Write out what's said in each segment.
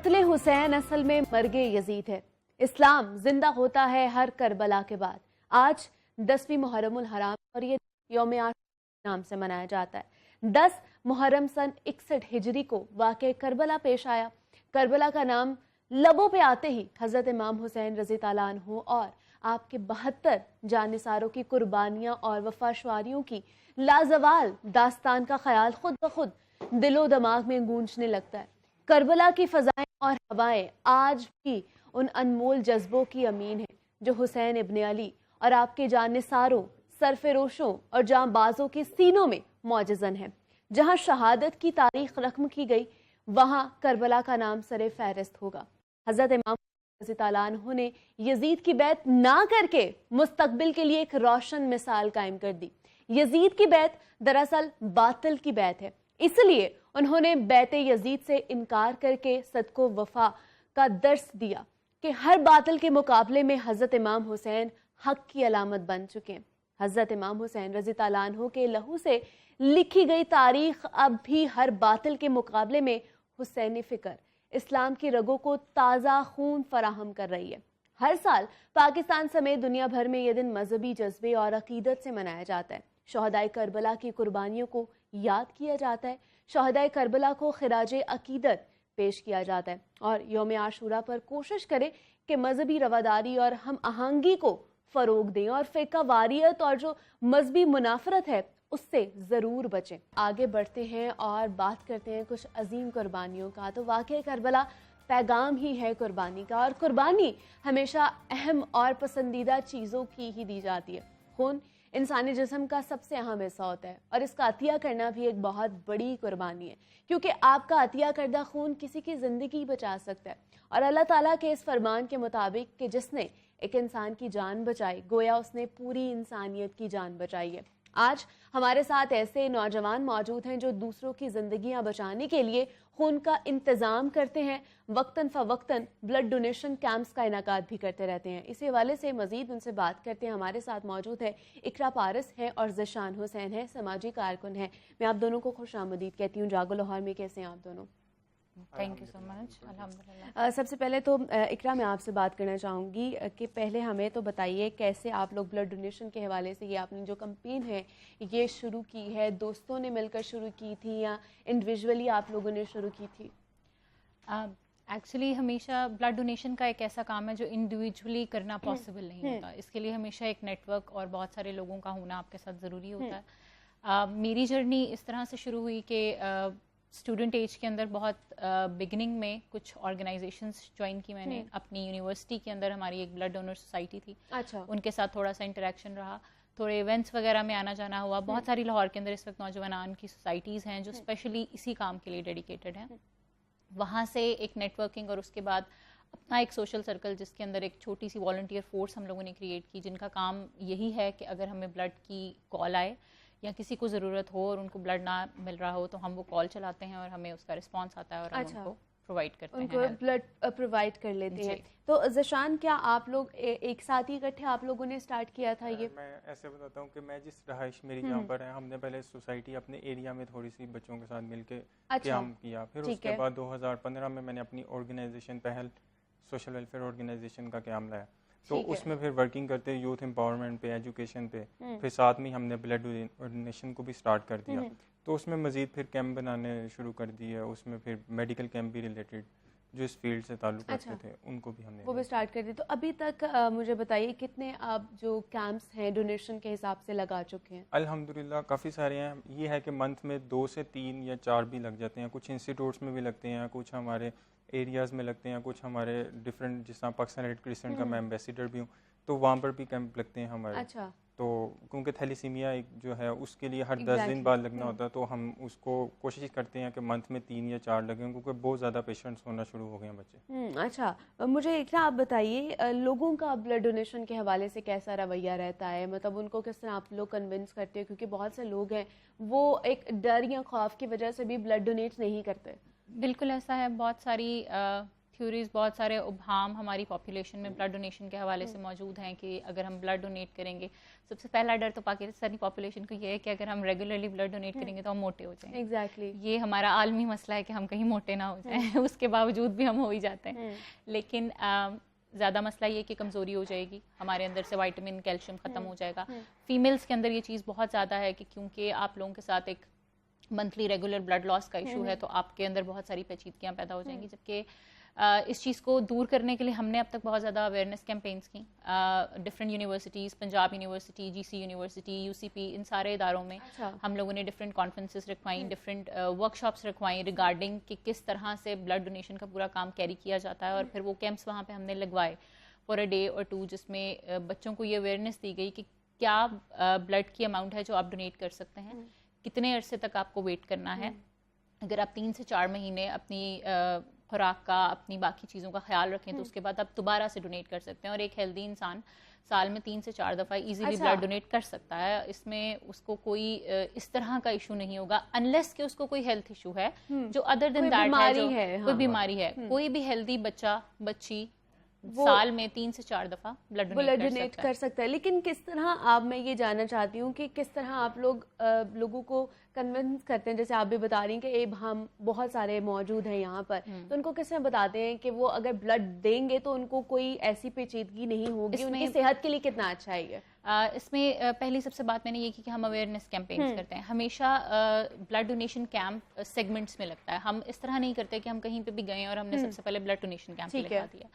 قتل حسین اصل میں مرگ یزید ہے. اسلام زندہ ہوتا ہے ہر کربلا کے بعد. آج 10ویں محرم الحرام اور یہ یوم عاشورہ نام سے منایا جاتا ہے. 10 محرم سن 61 ہجری کو واقع کربلا پیش آیا. کربلا کا نام لبوں پہ آتے ہی حضرت امام حسین رضی اللہ عنہ اور آپ کے 72 جانثاروں کی قربانیاں اور وفاشواریوں کی لازوال داستان کا خیال خود بخود دل و دماغ میں گونجنے لگتا ہے. کربلا کی فضائیں اور ہوائیں آج بھی ان انمول جذبوں کی امین ہیں جو حسین ابن علی اور آپ کے جانثاروں، سرفروشوں اور جاں بازوں کے سینوں میں معجزن ہے. جہاں شہادت کی تاریخ رقم کی گئی وہاں کربلا کا نام سر فہرست ہوگا. حضرت امام رضی اللہ عنہ نے یزید کی بیعت نہ کر کے مستقبل کے لیے ایک روشن مثال قائم کر دی. یزید کی بیعت دراصل باطل کی بیعت ہے، اس لیے انہوں نے بیعت یزید سے انکار کر کے صدق و وفا کا درس دیا کہ ہر باطل کے مقابلے میں حضرت امام حسین حق کی علامت بن چکے ہیں. حضرت امام حسین رضی اللہ عنہ کے لہو سے لکھی گئی تاریخ اب بھی ہر باطل کے مقابلے میں حسینی فکر، اسلام کی رگوں کو تازہ خون فراہم کر رہی ہے. ہر سال پاکستان سمیت دنیا بھر میں یہ دن مذہبی جذبے اور عقیدت سے منایا جاتا ہے. شہدائے کربلا کی قربانیوں کو یاد کیا جاتا ہے، شہدائے کربلا کو خراج عقیدت پیش کیا جاتا ہے اور یوم عاشورہ پر کوشش کریں کہ مذہبی رواداری اور ہم آہنگی کو فروغ دیں اور فرقہ واریت اور جو مذہبی منافرت ہے اس سے ضرور بچیں. آگے بڑھتے ہیں اور بات کرتے ہیں کچھ عظیم قربانیوں کا. تو واقعہ کربلا پیغام ہی ہے قربانی کا، اور قربانی ہمیشہ اہم اور پسندیدہ چیزوں کی ہی دی جاتی ہے. خون انسانی جسم کا سب سے اہم حصہ ہوتا ہے اور اس کا عطیہ کرنا بھی ایک بہت بڑی قربانی ہے، کیونکہ آپ کا عطیہ کردہ خون کسی کی زندگی بچا سکتا ہے. اور اللہ تعالیٰ کے اس فرمان کے مطابق کہ جس نے ایک انسان کی جان بچائی گویا اس نے پوری انسانیت کی جان بچائی ہے. آج ہمارے ساتھ ایسے نوجوان موجود ہیں جو دوسروں کی زندگیاں بچانے کے لیے خون کا انتظام کرتے ہیں، وقتاً فوقتاً بلڈ ڈونیشن کیمپس کا انعقاد بھی کرتے رہتے ہیں. اسی حوالے سے مزید ان سے بات کرتے ہیں. ہمارے ساتھ موجود ہے اقرا پارس ہے اور ذیشان حسین ہے، سماجی کارکن ہے. میں آپ دونوں کو خوش آمدید کہتی ہوں. جاگو لاہور میں کیسے ہیں آپ دونوں؟ تھینک یو سو مچ. الحمدللہ. سب سے پہلے تو اقرا میں آپ سے بات کرنا چاہوں گی کہ پہلے ہمیں تو بتائیے کیسے آپ لوگ بلڈ ڈونیشن کے حوالے سے یہ آپ نے جو کمپین ہے یہ شروع کی ہے، دوستوں نے مل کر شروع کی تھی یا انڈیویجولی آپ لوگوں نے شروع کی تھی؟ ایکچولی ہمیشہ بلڈ ڈونیشن کا ایک ایسا کام ہے جو انڈیویجولی کرنا پاسبل نہیں ہوتا. اس کے لیے ہمیشہ ایک نیٹ ورک اور بہت سارے لوگوں کا ہونا آپ کے ساتھ ضروری ہوتا ہے. میری جرنی اس طرح سے شروع ہوئی کہ اسٹوڈنٹ ایج کے اندر بہت بگننگ میں کچھ آرگنائزیشنس جوائن کی میں نے. اپنی یونیورسٹی کے اندر ہماری ایک بلڈ ڈونر سوسائٹی تھی، اچھا، ان کے ساتھ تھوڑا سا انٹریکشن رہا، تھوڑے ایونٹس وغیرہ میں آنا جانا ہوا. بہت ساری لاہور کے اندر اس وقت نوجوانان کی سوسائٹیز ہیں جو اسپیشلی اسی کام کے لیے ڈیڈیکیٹڈ ہیں. وہاں سے ایک نیٹ ورکنگ اور اس کے بعد اپنا ایک سوشل سرکل جس کے اندر ایک چھوٹی سی والنٹیئر فورس ہم لوگوں نے کریٹ کی جن کا کام یہی ہے کہ اگر ہمیں بلڈ کی کال آئے یا کسی کو ضرورت ہو اور ان کو بلڈ نہ مل رہا ہو تو ہم وہ کال چلاتے ہیں اور ہمیں اس کا رسپانس آتا ہے اور ہم ان کو پرووائڈ کرتے ہیں، ان کو بلڈ پرووائڈ کر لیتے ہیں. تو ذیشان کیا آپ لوگ ایک ساتھ ہی اکٹھے آپ لوگوں نے اسٹارٹ کیا تھا یہ؟ میں ایسے بتاتا ہوں کہ میں جس رہائش میری جہاں پر ہے ہم نے پہلے سوسائٹی اپنے ایریا میں تھوڑی سی بچوں کے ساتھ مل کے قیام کیا. پھر اس کے بعد 2015 میں نے اپنی آرگنائزیشن پہل سوشل ویلفیئر آرگنائزیشن کا قیام لایا. تو اس میں پھر ورکنگ کرتے یوتھ امپاورمنٹ پہ، ایجوکیشن پہ، پھر ساتھ میں ہم نے بلڈ ڈونیشن کو بھی سٹارٹ کر دیا. تو اس میں مزید پھر کیمپ بنانے شروع کر دیے. اس میں پھر میڈیکل کیمپ بھی ریلیٹڈ جو اس فیلڈ سے تعلق رکھتے تھے ان کو بھی ہم نے وہ بھی سٹارٹ کر دی. تو ابھی تک مجھے بتائیے کتنے آپ جو کیمپس ہیں ڈونیشن کے حساب سے لگا چکے ہیں؟ الحمدللہ کافی سارے ہیں. یہ ہے کہ منتھ میں 2 سے 3 یا 4 بھی لگ جاتے ہیں. کچھ انسٹیٹیوٹس میں بھی لگتے ہیں، کچھ ہمارے ایریاز میں لگتے ہیں، کچھ ہمارے ڈفرینٹ جس طرح پاکستان ریڈ کرسنٹ کا میں ایمبیسیڈر بھی ہوں تو وہاں پر بھی کیمپ لگتے ہیں ہمارے. اچھا. تو کیونکہ تھیلیسیمیا ایک جو ہے اس کے لیے ہر 10 دن بعد لگنا ہوتا ہے تو ہم اس کو کوشش کرتے ہیں کہ منتھ میں 3 یا 4 لگیں کیونکہ بہت زیادہ پیشنٹس ہونا شروع ہو گئے ہیں بچے. اچھا، مجھے اقرا آپ بتائیے لوگوں کا بلڈ ڈونیشن کے حوالے سے کیسا رویہ رہتا ہے؟ مطلب ان کو کس طرح آپ لوگ کنونس کرتے ہیں؟ کیونکہ بہت سے لوگ ہیں وہ ایک ڈر یا خوف کی وجہ سے بھی بلڈ ڈونیٹ نہیں کرتے. بالکل ایسا ہے. بہت ساری تھیوریز بہت سارے ابہام ہماری پاپولیشن میں بلڈ ڈونیشن کے حوالے سے موجود ہیں کہ اگر ہم بلڈ ڈونیٹ کریں گے, سب سے پہلا ڈر تو پاکستانی پاپولیشن کو یہ ہے کہ اگر ہم ریگولرلی بلڈ ڈونیٹ کریں گے تو ہم موٹے ہو جائیں گے. ایگزیکٹلی یہ ہمارا عالمی مسئلہ ہے کہ ہم کہیں موٹے نہ ہو جائیں, اس کے باوجود بھی ہم ہو ہی جاتے ہیں. لیکن زیادہ مسئلہ یہ کہ کمزوری ہو جائے گی, ہمارے اندر سے وائٹامن کیلشیم ختم ہو جائے گا. فیمیلز کے اندر یہ چیز بہت زیادہ ہے کہ کیونکہ آپ لوگوں کے ساتھ ایک منتھلی ریگولر بلڈ لاس کا ایشو ہے, تو آپ کے اندر بہت ساری پیچیدگیاں پیدا ہو جائیں گی. جبکہ اس چیز کو دور کرنے کے لیے ہم نے اب تک بہت زیادہ اویئرنیس کیمپینس کی different universities, Punjab university, G C university, U C P, ان سارے اداروں میں ہم لوگوں نے ڈفرینٹ کانفرنسز رکھوائیں, ڈفرینٹ ورک شاپس رکھوائیں ریگارڈنگ کہ کس طرح سے بلڈ ڈونیشن کا پورا کام کیری کیا جاتا ہے. اور پھر وہ کیمپس وہاں پہ ہم نے لگوائے فور اے ڈے اور 2, جس میں بچوں کو یہ اویئرنیس دی گئی کہ کیا بلڈ کی اماؤنٹ ہے جو آپ ڈونیٹ کر سکتے ہیں, کتنے عرصے تک آپ کو ویٹ کرنا ہے. اگر آپ 3 سے 4 مہینے اپنی خوراک کا, اپنی باقی چیزوں کا خیال رکھیں تو اس کے بعد آپ دوبارہ سے ڈونیٹ کر سکتے ہیں. اور ایک ہیلدی انسان سال میں 3 سے 4 دفعہ ایزیلی بلڈ ڈونیٹ کر سکتا ہے. اس میں اس کو کوئی اس طرح کا ایشو نہیں ہوگا انلیس کہ اس کو کوئی ہیلتھ ایشو ہے جو ادر دین دیٹ ہے, کوئی بیماری ہے. کوئی بھی ہیلدی بچہ بچی سال میں 3 سے 4 دفعہ بلڈ ڈونیٹ کر سکتا ہے. لیکن کس طرح آپ, میں یہ جاننا چاہتی ہوں کہ کس طرح آپ لوگوں کو کنونس کرتے ہیں, جیسے آپ بھی بتا رہی ہیں کہ ہم بہت سارے موجود ہیں یہاں پر, تو ان کو کس طرح بتاتے ہیں کہ وہ اگر بلڈ دیں گے تو ان کو کوئی ایسی پیچیدگی نہیں ہوگی, ان کی صحت کے لیے کتنا اچھا ہے یہ؟ اس میں پہلی سب سے بات میں نے یہ کی کہ ہم اویئرنیس کیمپینز کرتے ہیں. ہمیشہ بلڈ ڈونیشن کیمپ سیگمنٹس میں لگتا ہے. ہم اس طرح نہیں کرتے کہ ہم کہیں پہ بھی گئے اور ہم نے سب سے پہلے بلڈ ڈونیشن کیمپ لگا دیا.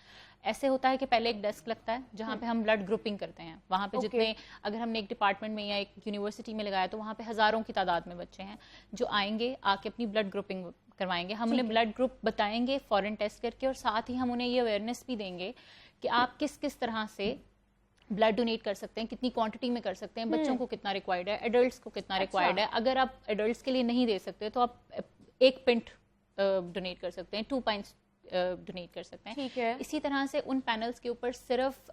ایسے ہوتا ہے کہ پہلے ایک ڈیسک لگتا ہے جہاں پہ ہم بلڈ گروپنگ کرتے ہیں. وہاں پہ جتنے, اگر ہم نے ایک ڈپارٹمنٹ میں یا ایک یونیورسٹی میں لگایا تو وہاں پہ ہزاروں کی تعداد میں بچے ہیں جو آئیں گے, آ کے اپنی بلڈ گروپنگ کروائیں گے. ہم انہیں بلڈ گروپ بتائیں گے فورن ٹیسٹ کر کے, اور ساتھ ہی ہم انہیں یہ اویئرنیس بھی دیں گے کہ آپ کس کس طرح سے بلڈ ڈونیٹ کر سکتے ہیں, کتنی کوانٹٹی میں کر سکتے ہیں, بچوں کو کتنا ریکوائرڈ ہے, ایڈلٹس کو کتنا ریکوائرڈ ہے. اگر آپ ایڈلٹس کے لیے نہیں دے سکتے تو آپ 1 پنٹ ڈونیٹ کر سکتے ہیں, 2 pints ڈونیٹ کر سکتے ہیں. اسی طرح سے ان پینلز کے اوپر صرف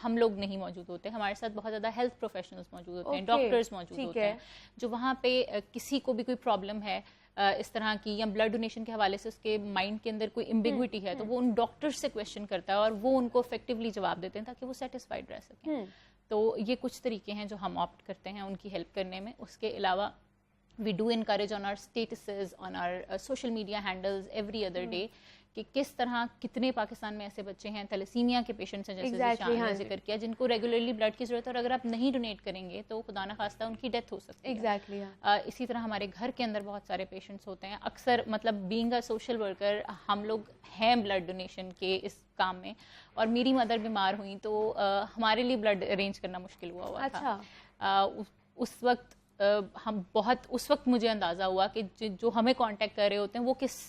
ہم لوگ نہیں موجود ہوتے, ہمارے ساتھ بہت زیادہ ہیلتھ پروفیشنلز موجود ہوتے ہیں, ڈاکٹرز موجود ہوتے ہیں, جو وہاں پہ کسی کو بھی کوئی پرابلم ہے اس طرح کی, یا بلڈ ڈونیشن کے حوالے سے اس کے مائنڈ کے اندر کوئی امبیگوٹی ہے, تو وہ ان ڈاکٹر سے کویشچن کرتا ہے اور وہ ان کو افیکٹولی جواب دیتے ہیں تاکہ وہ سیٹسفائڈ رہ سکیں. تو یہ کچھ طریقے ہیں جو ہم آپٹ کرتے ہیں ان کی ہیلپ کرنے میں. اس کے علاوہ we do encourage on our statuses, on our social media handles every other day کہ کس طرح کتنے پاکستان میں ایسے بچے ہیں تھیلیسیمیا کے پیشنٹس ہیں, جیسے شان نے ذکر کیا, جن کو ریگولرلی بلڈ کی ضرورت ہے, اور اگر آپ نہیں ڈونیٹ کریں گے تو خدا نخواستہ ان کی ڈیتھ ہو سکتی ہے. اسی طرح ہمارے گھر کے اندر بہت سارے پیشنٹس ہوتے ہیں. اکثر مطلب بینگ اے سوشل ورکر ہم لوگ ہیں بلڈ ڈونیشن کے اس کام میں, اور میری مدر بیمار ہوئی تو ہمارے لیے بلڈ ارینج کرنا مشکل ہوا تھا. اس وقت ہم بہت, اس وقت مجھے اندازہ ہوا کہ جو ہمیں کانٹیکٹ کر رہے ہوتے ہیں وہ کس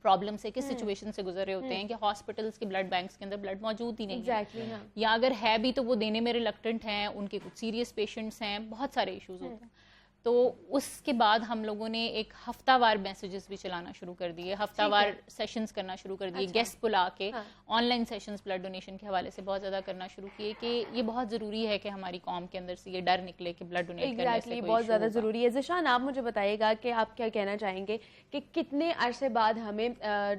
پرابلم سے, کس سچویشن سے گزر رہے ہوتے ہیں کہ ہاسپٹلس کے بلڈ بینکس کے اندر بلڈ موجود ہی نہیں ہے, یا اگر ہے بھی تو وہ دینے میں ریلکٹنٹ ہیں, ان کے کچھ سیریس پیشنٹس ہیں, بہت سارے ایشوز ہوتے ہیں. تو اس کے بعد ہم لوگوں نے ایک ہفتہ وار میسیجز بھی چلانا شروع کر دیے, ہفتہ وار سیشنز کرنا شروع کر دیے, گیسٹ بلا کے online sessions blood donation کے حوالے سے بہت زیادہ کرنا شروع کیے کہ یہ بہت ضروری ہے کہ ہماری قوم کے اندر سے یہ ڈر نکلے کہ بلڈ ڈونیٹ کرنے سے بہت زیادہ ضروری ہے. ذیشان, آپ مجھے بتائیے گا کہ آپ کیا کہنا چاہیں گے کہ کتنے عرصے بعد ہمیں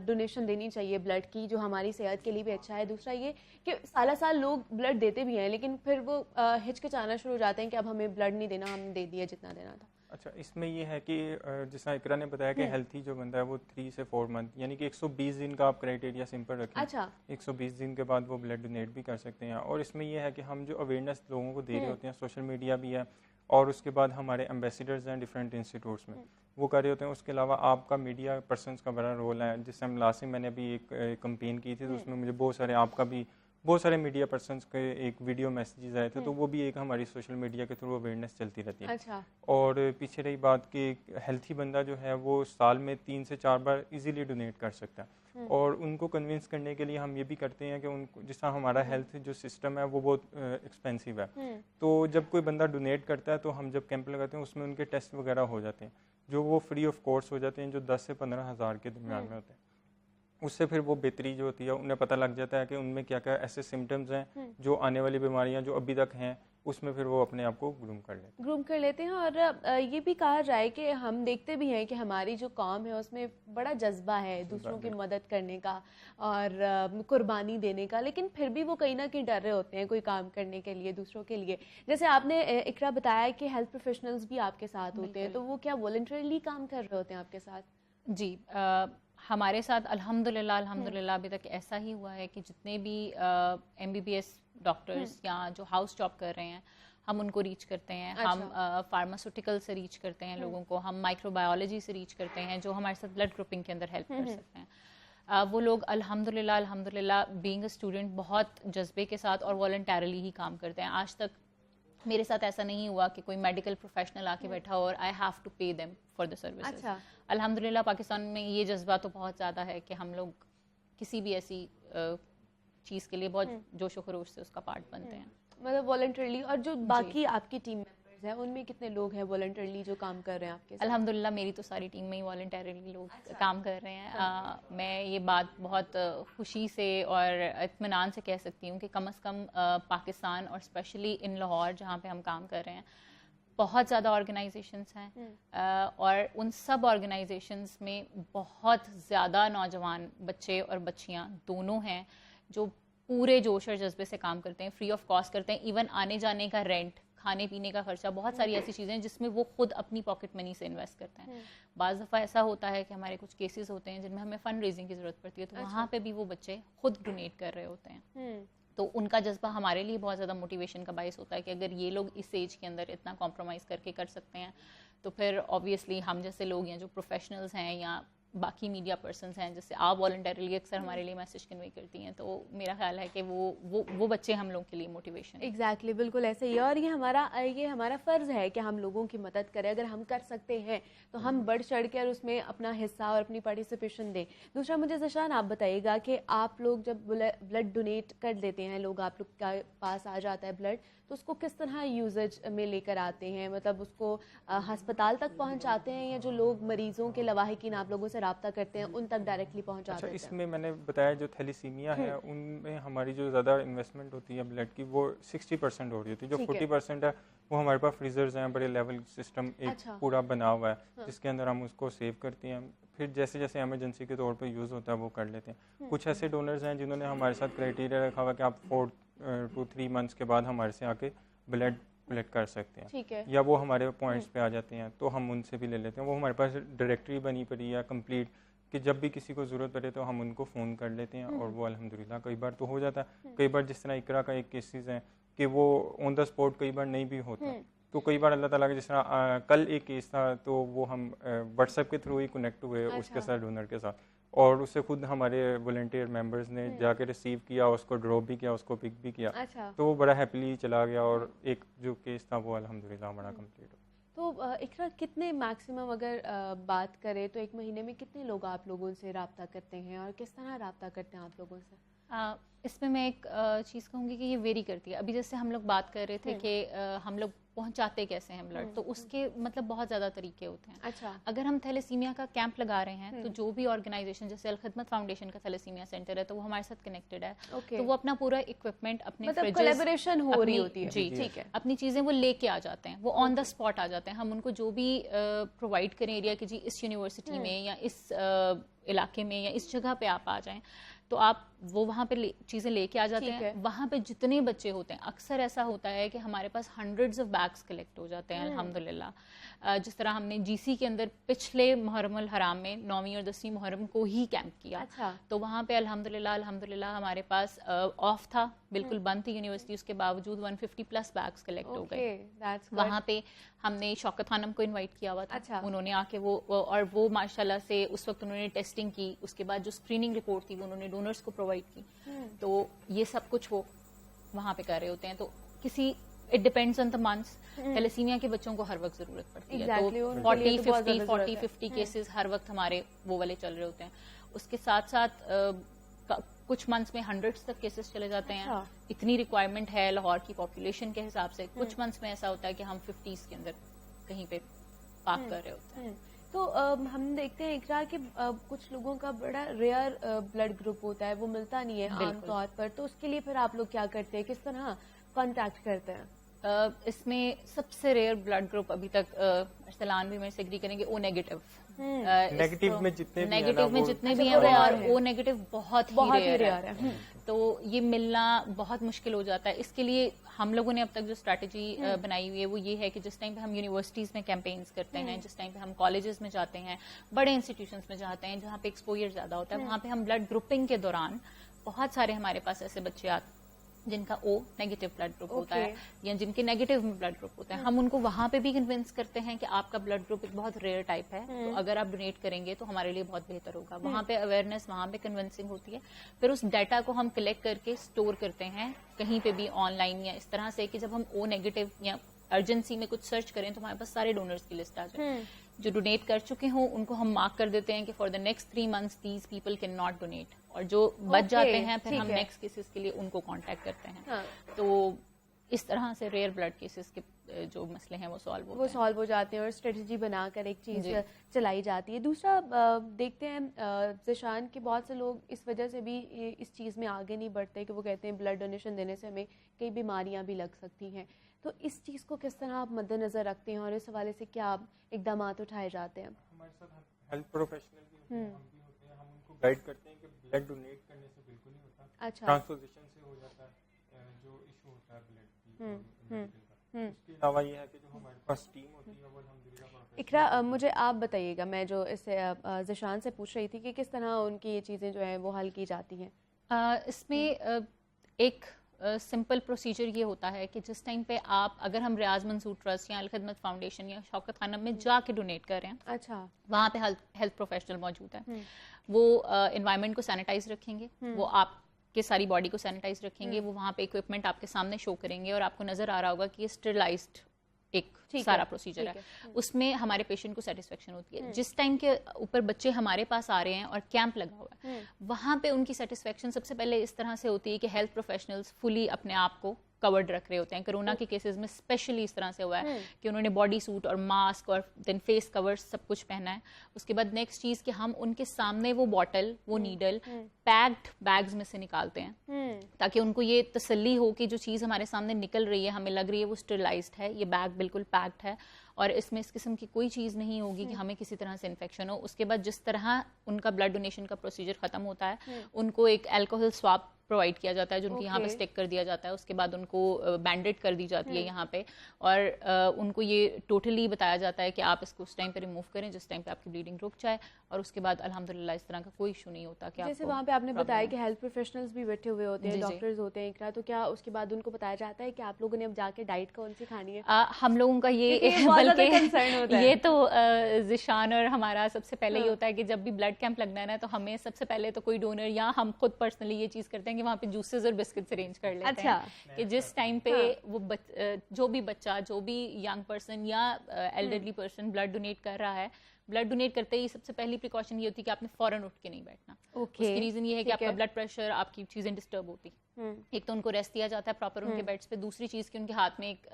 ڈونیشن دینی چاہیے بلڈ کی, جو ہماری صحت کے لیے بھی اچھا ہے. دوسرا یہ کہ سال لوگ بلڈ دیتے بھی ہیں لیکن پھر وہ ہچکچانا شروع ہو جاتے ہیں کہ اب ہمیں بلڈ نہیں دینا, ہم نے دے دیا جتنا دینا تھا. اچھا, اس میں یہ ہے کہ جس طرح اقرا نے بتایا کہ ہیلتھی جو بندہ ہے وہ 3 سے 4 منتھ یعنی کہ 120 دن کا آپ کرائٹیریا سمپل رکھیں. 120 دن کے بعد وہ بلڈ ڈونیٹ بھی کر سکتے ہیں. اور اس میں یہ ہے کہ ہم جو اویئرنیس لوگوں کو دے رہے ہوتے ہیں, سوشل میڈیا بھی ہے, اور اس کے بعد ہمارے ایمبیسیڈرز ہیں ڈفرینٹ انسٹیٹیوٹس میں, وہ کر رہے ہوتے ہیں. اس کے علاوہ آپ کا میڈیا پرسنس کا بڑا رول ہے. جس سے ہم لاسٹ میں نے ابھی ایک کمپین کی تھی تو اس میں مجھے بہت سارے آپ کا بھی بہت سارے میڈیا پرسنس کے ایک ویڈیو میسیجز آئے تھے, تو وہ بھی ایک ہماری سوشل میڈیا کے تھرو اویئرنیس چلتی رہتی ہے. اور پیچھے رہی بات کہ ہیلتھی بندہ جو ہے وہ سال میں 3 سے 4 بار ایزیلی ڈونیٹ کر سکتا ہے. اور ان کو کنونس کرنے کے لیے ہم یہ بھی کرتے ہیں کہ ان کو, جس طرح ہمارا ہیلتھ جو سسٹم ہے وہ بہت ایکسپینسو ہے, تو جب کوئی بندہ ڈونیٹ کرتا ہے تو ہم جب کیمپ لگاتے ہیں اس میں ان کے ٹیسٹ وغیرہ ہو جاتے ہیں جو وہ فری آف کاسٹ ہو جاتے ہیں, جو 10 سے 15 ہزار کے درمیان میں ہوتے ہیں. اس سے پھر وہ بہتری جو ہوتی ہے انہیں پتہ لگ جاتا ہے کہ ان میں کیا کیا ایسے سمٹمز ہیں جو آنے والی بیماریاں جو ابھی تک ہیں اس میں پھر وہ اپنے آپ کو گروم کر لیتے ہیں. اور یہ بھی کہا جائے کہ ہم دیکھتے بھی ہیں کہ ہماری جو قوم ہے اس میں بڑا جذبہ ہے دوسروں کی مدد کرنے کا اور قربانی دینے کا, لیکن پھر بھی وہ کہیں نہ کہیں ڈر رہے ہوتے ہیں کوئی کام کرنے کے لیے دوسروں کے لیے. جیسے آپ نے اقرا بتایا کہ ہیلتھ پروفیشنلز بھی آپ کے ساتھ ہوتے ہیں, تو وہ کیا والنٹریلی کام کر رہے ہوتے ہیں آپ کے ساتھ؟ جی, ہمارے ساتھ الحمدللہ ابھی تک ایسا ہی ہوا ہے کہ جتنے بھی MBBS ڈاکٹرز یا جو ہاؤس جاب کر رہے ہیں ہم ان کو ریچ کرتے ہیں. ہم فارماسوٹیکل سے ریچ کرتے ہیں لوگوں کو, ہم مائکرو بایولوجی سے ریچ کرتے ہیں جو ہمارے ساتھ بلڈ گروپنگ کے اندر ہیلپ کر سکتے ہیں. وہ لوگ الحمدللہ بینگ اے اسٹوڈنٹ بہت جذبے کے ساتھ اور والنٹیرلی ہی کام کرتے ہیں. آج تک میرے ساتھ ایسا نہیں ہوا کہ کوئی میڈیکل پروفیشنل آ کے بیٹھا اور I have to pay them for the services. الحمدللہ پاکستان میں یہ جذبہ تو بہت زیادہ ہے کہ ہم لوگ کسی بھی ایسی چیز کے لیے بہت جوش و خروش سے اس کا پارٹ بنتے ہیں, مطلب والنٹریلی. اور جو باقی آپ کی ٹیم ممبرز ہیں ان میں کتنے لوگ ہیں والنٹریلی جو کام کر رہے ہیں آپ کے ساتھ؟ الحمدللہ میری تو ساری ٹیم میں ہی والنٹریلی لوگ کام کر رہے ہیں. میں یہ بات بہت خوشی سے اور اطمینان سے کہہ سکتی ہوں کہ کم از کم پاکستان اور اسپیشلی ان لاہور جہاں پہ ہم کام کر رہے ہیں بہت زیادہ آرگنائزیشنس ہیں, اور ان سب آرگنائزیشنس میں بہت زیادہ نوجوان بچے اور بچیاں دونوں ہیں جو پورے جوش اور جذبے سے کام کرتے ہیں, فری آف کاسٹ کرتے ہیں. ایون آنے جانے کا رینٹ, کھانے پینے کا خرچہ, بہت ساری ایسی چیزیں ہیں جس میں وہ خود اپنی پاکٹ منی سے انویسٹ کرتے ہیں. بعض دفعہ ایسا ہوتا ہے کہ ہمارے کچھ کیسز ہوتے ہیں جن میں ہمیں فنڈ ریزنگ کی ضرورت پڑتی ہے, تو وہاں پہ بھی وہ بچے خود ڈونیٹ کر رہے ہوتے ہیں. تو ان کا جذبہ ہمارے لیے بہت زیادہ موٹیویشن کا باعث ہوتا ہے کہ اگر یہ لوگ اس ایج کے اندر اتنا کمپرومائز کر کے کر سکتے ہیں تو پھر آبویسلی ہم جیسے لوگ ہیں جو پروفیشنلز ہیں یا باقی میڈیا پرسنز ہیں جس سے آپ والنٹریلی اکثر ہمارے لیے میسج کنوے کرتی ہیں, تو میرا خیال ہے کہ وہ بچے ہم لوگ کے لیے موٹیویشن. ایگزیکٹلی, بالکل ایسے ہی. اور یہ ہمارا فرض ہے کہ ہم لوگوں کی مدد کریں. اگر ہم کر سکتے ہیں تو ہم بڑھ چڑھ کر اس میں اپنا حصہ اور اپنی پارٹیسپیشن دیں. دوسرا مجھے ذیشان آپ بتائیے گا کہ آپ لوگ جب بلڈ ڈونیٹ کر دیتے ہیں, لوگ آپ لوگ کے پاس آ جاتا ہے بلڈ, تو اس کو کس طرح یوزج میں لے کر آتے ہیں؟ مطلب اس کو ہسپتال تک پہنچاتے ہیں یا جو لوگ مریضوں کے لواحقین آپ لوگوں سے رابطہ کرتے ہیں ان تک ڈائریکٹلی پہنچاتے ہیں؟ اس میں میں نے بتایا جو تھیلیسیمیا ہے ان میں ہماری جو زیادہ انویسٹمنٹ ہوتی ہے بلڈ کی وہ 60% ہو رہی ہوتی ہے. جو 40% ہے وہ ہمارے پاس فریزرز ہیں, بڑے لیول سسٹم ایک پورا بنا ہوا ہے جس کے اندر ہم اس کو سیو کرتے ہیں, پھر جیسے جیسے ایمرجنسی کے طور پہ یوز ہوتا ہے وہ کر لیتے ہیں. کچھ ایسے ڈونرز ہیں جنہوں نے ہمارے ساتھ کرائٹیریا رکھا ہوا کہ آپ 4 to 3 months کے بعد ہمارے سے آ کے بلڈ کلیکٹ کر سکتے ہیں, یا وہ ہمارے پوائنٹس پہ آ جاتے ہیں تو ہم ان سے بھی لے لیتے ہیں. وہ ہمارے پاس ڈائریکٹری بنی پڑی ہے کمپلیٹ کہ جب بھی کسی کو ضرورت پڑے تو ہم ان کو فون کر لیتے ہیں اور وہ الحمدللہ کئی بار تو ہو جاتا ہے. کئی بار جس طرح اقرا کا ایک کیسز ہے کہ وہ آن دا اسپاٹ کئی بار نہیں بھی ہوتا, تو کئی بار اللہ تعالیٰ کا جس طرح کل ایک کیس تھا تو وہ ہم واٹس ایپ کے تھرو ہی کنیکٹ ہوئے اس کے ساتھ ڈونر کے ساتھ, اور اسے خود ہمارے والنٹیئر ممبرز نے جا کے ریسیو کیا, اس کو ڈراپ بھی کیا, اس کو پک بھی کیا, تو وہ بڑا ہیپیلی چلا گیا اور ایک جو کیس تھا وہ الحمدللہ ہمارا کمپلیٹ ہو. تو اقرا کتنے میکسیمم اگر بات کریں تو ایک مہینے میں کتنے لوگ آپ لوگوں سے رابطہ کرتے ہیں اور کس طرح رابطہ کرتے ہیں آپ لوگوں سے؟ اس میں ایک چیز کہوں گی کہ یہ ویری کرتی ہے. ابھی جیسے ہم لوگ بات کر رہے تھے کہ ہم لوگ پہنچاتے کیسے ہیں بلڈ, تو اس کے مطلب بہت زیادہ طریقے ہوتے ہیں. اچھا, اگر ہم تھیلیسیمیا کا کیمپ لگا رہے ہیں تو جو بھی آرگنائزیشن جیسے الخدمت فاؤنڈیشن کا تھیلیسیمیا سینٹر ہے تو وہ ہمارے ساتھ کنیکٹڈ ہے, تو وہ اپنا پورا اکوپمنٹ اپنے کولیبریشن ہو رہی ہوتی ہے, جی ٹھیک ہے, اپنی چیزیں وہ لے کے آ جاتے ہیں, وہ آن دا اسپاٹ آ جاتے ہیں. ہم ان کو جو بھی پرووائڈ کریں ایریا کہ جی اس یونیورسٹی میں یا اس علاقے میں یا اس جگہ پہ آپ آ جائیں, تو آپ وہ وہاں پہ چیزیں لے کے آ جاتے ہیں. وہاں پہ جتنے بچے ہوتے ہیں, اکثر ایسا ہوتا ہے کہ ہمارے پاس ہنڈریڈز آف بیگس کلیکٹ ہو جاتے ہیں الحمدللہ. جس طرح ہم نے جی سی کے اندر پچھلے محرم الحرام میں 9ویں اور 10ویں محرم کو ہی کیمپ کیا, تو وہاں پہ الحمدللہ ہمارے پاس آف تھا, بالکل بند تھی یونیورسٹی, اس کے باوجود 150+ بیگس کلیکٹ ہو گئے. وہاں پہ ہم نے شوکت خانم کو انوائٹ کیا ہوا تھا, انہوں نے آ کے وہ ماشاءاللہ سے اس وقت انہوں نے ٹیسٹنگ کی, اس کے بعد جو اسکریننگ رپورٹ تھی وہ انہوں نے ڈونرز کو پرووائڈ کی. تو یہ سب کچھ وہ وہاں پہ کر رہے ہوتے ہیں. تو کسی it depends on the months. Thalassaemia کے بچوں کو ہر وقت ضرورت پڑتی ہے, تو 40-50 کیسز ہر وقت ہمارے وہ والے چل رہے ہوتے ہیں. اس کے ساتھ ساتھ کچھ منتھس میں 100s تک کیسز چلے جاتے ہیں. اتنی ریکوائرمنٹ ہے لاہور کی پاپولیشن کے حساب سے. کچھ منتھس میں ایسا ہوتا ہے کہ ہم 50s کے اندر کہیں پہ پاک کر رہے ہوتے ہیں. تو ہم دیکھتے ہیں اقرا کہ کچھ لوگوں کا بڑا ریئر بلڈ گروپ ہوتا ہے, وہ ملتا نہیں ہے عام طور پر, تو اس کے لیے پھر آپ لوگ کیا کرتے ہیں, کس طرح کانٹیکٹ کرتے ہیں؟ اس میں سب سے ریئر بلڈ گروپ ابھی تک ارسلان بھی میرے سے ایگری کریں گے او نیگیٹو. نیگیٹو میں جتنے بھی ہیں اور او نیگیٹو بہت ہی ریئر ہے. تو یہ ملنا بہت مشکل ہو جاتا ہے. اس کے لیے ہم لوگوں نے اب تک جو اسٹریٹجی بنائی ہوئی ہے وہ یہ ہے کہ جس ٹائم پہ ہم یونیورسٹیز میں کیمپینز کرتے ہیں, جس ٹائم پہ ہم کالجز میں جاتے ہیں, بڑے انسٹیٹیوشنس میں جاتے ہیں جہاں پہ ایکسپوجر زیادہ ہوتا ہے, وہاں پہ ہم بلڈ گروپنگ کے دوران بہت سارے ہمارے پاس ایسے بچے آتے جن کا او نیگیٹو بلڈ گروپ ہوتا ہے یا جن کے نیگیٹو بلڈ گروپ ہوتا ہے. ہم ان کو وہاں پہ بھی کنونس کرتے ہیں کہ آپ کا بلڈ گروپ ایک بہت ریئر ٹائپ ہے, تو اگر آپ ڈونیٹ کریں گے تو ہمارے لیے بہت بہتر ہوگا. وہاں پہ اویئرنیس, وہاں پہ کنونسنگ ہوتی ہے. پھر اس ڈیٹا کو ہم کلیکٹ کر کے اسٹور کرتے ہیں کہیں پہ بھی آن لائن یا اس طرح سے کہ جب ہم او نیگیٹو یا ارجنسی میں کچھ سرچ کریں تو ہمارے پاس سارے ڈونرز کی لسٹ آ جائے. جو ڈونیٹ کر چکے ہوں ان کو ہم مارک کر دیتے ہیں کہ for the next 3 months these people can not donate, اور جو بچ جاتے ہیں پھر ہم نیکسٹ کیسز کے لیے ان کو کانٹیکٹ کرتے ہیں. تو اس طرح سے ریئر بلڈ کیسز کے جو مسئلے ہیں وہ سالو ہو جاتے ہیں اور اسٹریٹجی بنا کر ایک چیز چلائی جاتی ہے. دوسرا دیکھتے ہیں ذیشان کہ بہت سے لوگ اس وجہ سے بھی اس چیز میں آگے نہیں بڑھتے کہ وہ کہتے ہیں بلڈ ڈونیشن دینے سے ہمیں کئی بیماریاں بھی لگ سکتی ہیں. تو اس چیز کو کس طرح آپ مد نظر رکھتے ہیں اور اس حوالے سے کیا اقدامات اٹھائے جاتے ہیں؟ ہمارے ساتھ ہیلتھ پروفیشنل بھی ہوتے ہیں, ہم بھی ہوتے ہیں, ہم ان کو گائیڈ کرتے ہیں کہ بلڈ ڈونیٹ کرنے سے بالکل نہیں ہوتا, ٹرانسفیوژن سے ہو جاتا ہے جو ایشو ہوتا ہے بلڈ کی. اس کے علاوہ یہ ہے کہ جو ہمارے پاس ٹیم ہوتی ہے وہ الحمدللہ. اقرا, مجھے آپ بتائیے گا, میں جو اس سے ذیشان سے پوچھ رہی تھی کہ کس طرح ان کی یہ چیزیں جو ہیں وہ حل کی جاتی ہیں. اس میں ایک سمپل پروسیجر یہ ہوتا ہے کہ جس ٹائم پہ آپ, اگر ہم ریاض منصور ٹرسٹ یا الخدمت فاؤنڈیشن یا شوکت خانم میں جا کے ڈونیٹ کر رہے ہیں, اچھا, وہاں پہ ہیلتھ پروفیشنل موجود ہے. وہ انوائرمنٹ کو سینیٹائز رکھیں گے, وہ آپ کے ساری باڈی کو سینیٹائز رکھیں گے, وہ وہاں پہ اکوپمنٹ آپ کے سامنے شو کریں گے اور آپ کو نظر آ رہا ہوگا کہ یہ اسٹرلائزڈ ایک سارا پروسیجر ہے. اس میں ہمارے پیشنٹ کو سیٹسفیکشن ہوتی ہے. جس ٹائم کے اوپر بچے ہمارے پاس آ رہے ہیں اور کیمپ لگا ہوا ہے, وہاں پہ ان کی سیٹسفیکشن سب سے پہلے اس طرح سے ہوتی ہے کہ ہیلتھ پروفیشنلز فلی اپنے آپ کو کورڈ رکھ رہے ہوتے ہیں. کرونا کے کیسز میں اسپیشلی اس طرح سے ہوا ہے کہ انہوں نے باڈی سوٹ اور ماسک اور دین فیس کور سب کچھ پہنا ہے. اس کے بعد نیکسٹ چیز کہ ہم ان کے سامنے وہ باٹل, وہ نیڈل پیکڈ بیگز میں سے نکالتے ہیں تاکہ ان کو یہ تسلی ہو کہ جو چیز ہمارے سامنے نکل رہی ہے, ہمیں لگ رہی ہے وہ اسٹرلائزڈ ہے, یہ بیگ بالکل پیکڈ ہے اور اس میں اس قسم کی کوئی چیز نہیں ہوگی کہ ہمیں کسی طرح سے انفیکشن ہو. اس کے بعد جس طرح ان کا بلڈ ڈونیشن کا پروسیجر ختم ہوتا ہے, ان کو ایک الکوہل سواب پرووائڈ کیا جاتا ہے جو ان کو یہاں پہ اسٹک کر دیا جاتا ہے. اس کے بعد ان کو بینڈیڈ کر دی جاتی ہے یہاں پہ, اور ان کو یہ ٹوٹلی بتایا جاتا ہے کہ آپ اس کو اس ٹائم پہ ریموو کریں جس ٹائم پہ آپ کی بلیڈنگ رک جائے, اور اس کے بعد الحمدللہ اس طرح کا کوئی ایشو نہیں ہوتا. کہ جیسے وہاں پہ آپ نے بتایا کہ ہیلتھ پروفیشنلز بھی بیٹھے ہوئے ہوتے ہیں, ڈاکٹرز ہوتے ہیں اقرا, تو کیا اس کے بعد ان کو بتایا جاتا ہے کہ آپ لوگوں نے اب جا کے ڈائٹ کون سی کھانی ہے؟ ہم لوگوں کا یہ بلکہ یہ تو ذیشان اور ہمارا سب سے پہلے یہ ہوتا ہے کہ جب بھی بلڈ کیمپ لگنا ہے نا, تو ہمیں سب سے پہلے تو کوئی ڈونر یا ہم خود پرسنلی یہ چیز کرتے ہیں کہ وہاں پہ جوسز اور بسکٹس ارینج کر لیتے ہیں کہ جس ٹائم پہ وہ جو بھی بچہ, جو بھی ینگ پرسن یا ایلڈرلی پرسن بلڈ ڈونیٹ کر رہا ہے, بلڈ ڈونیٹ کرتے ہی سب سے پہلی پریکاشن یہ ہوتی ہے کہ آپ نے فوراً اٹھ کے نہیں بیٹھنا. اس کی ریزن یہ ہے کہ آپ کا بلڈ پریشر, آپ کی چیزیں ڈسٹرب ہوتی. ایک تو ان کو ریسٹ دیا جاتا ہے پراپر ان کے بیڈس پہ, دوسری چیز کہ ان کے ہاتھ میں ایک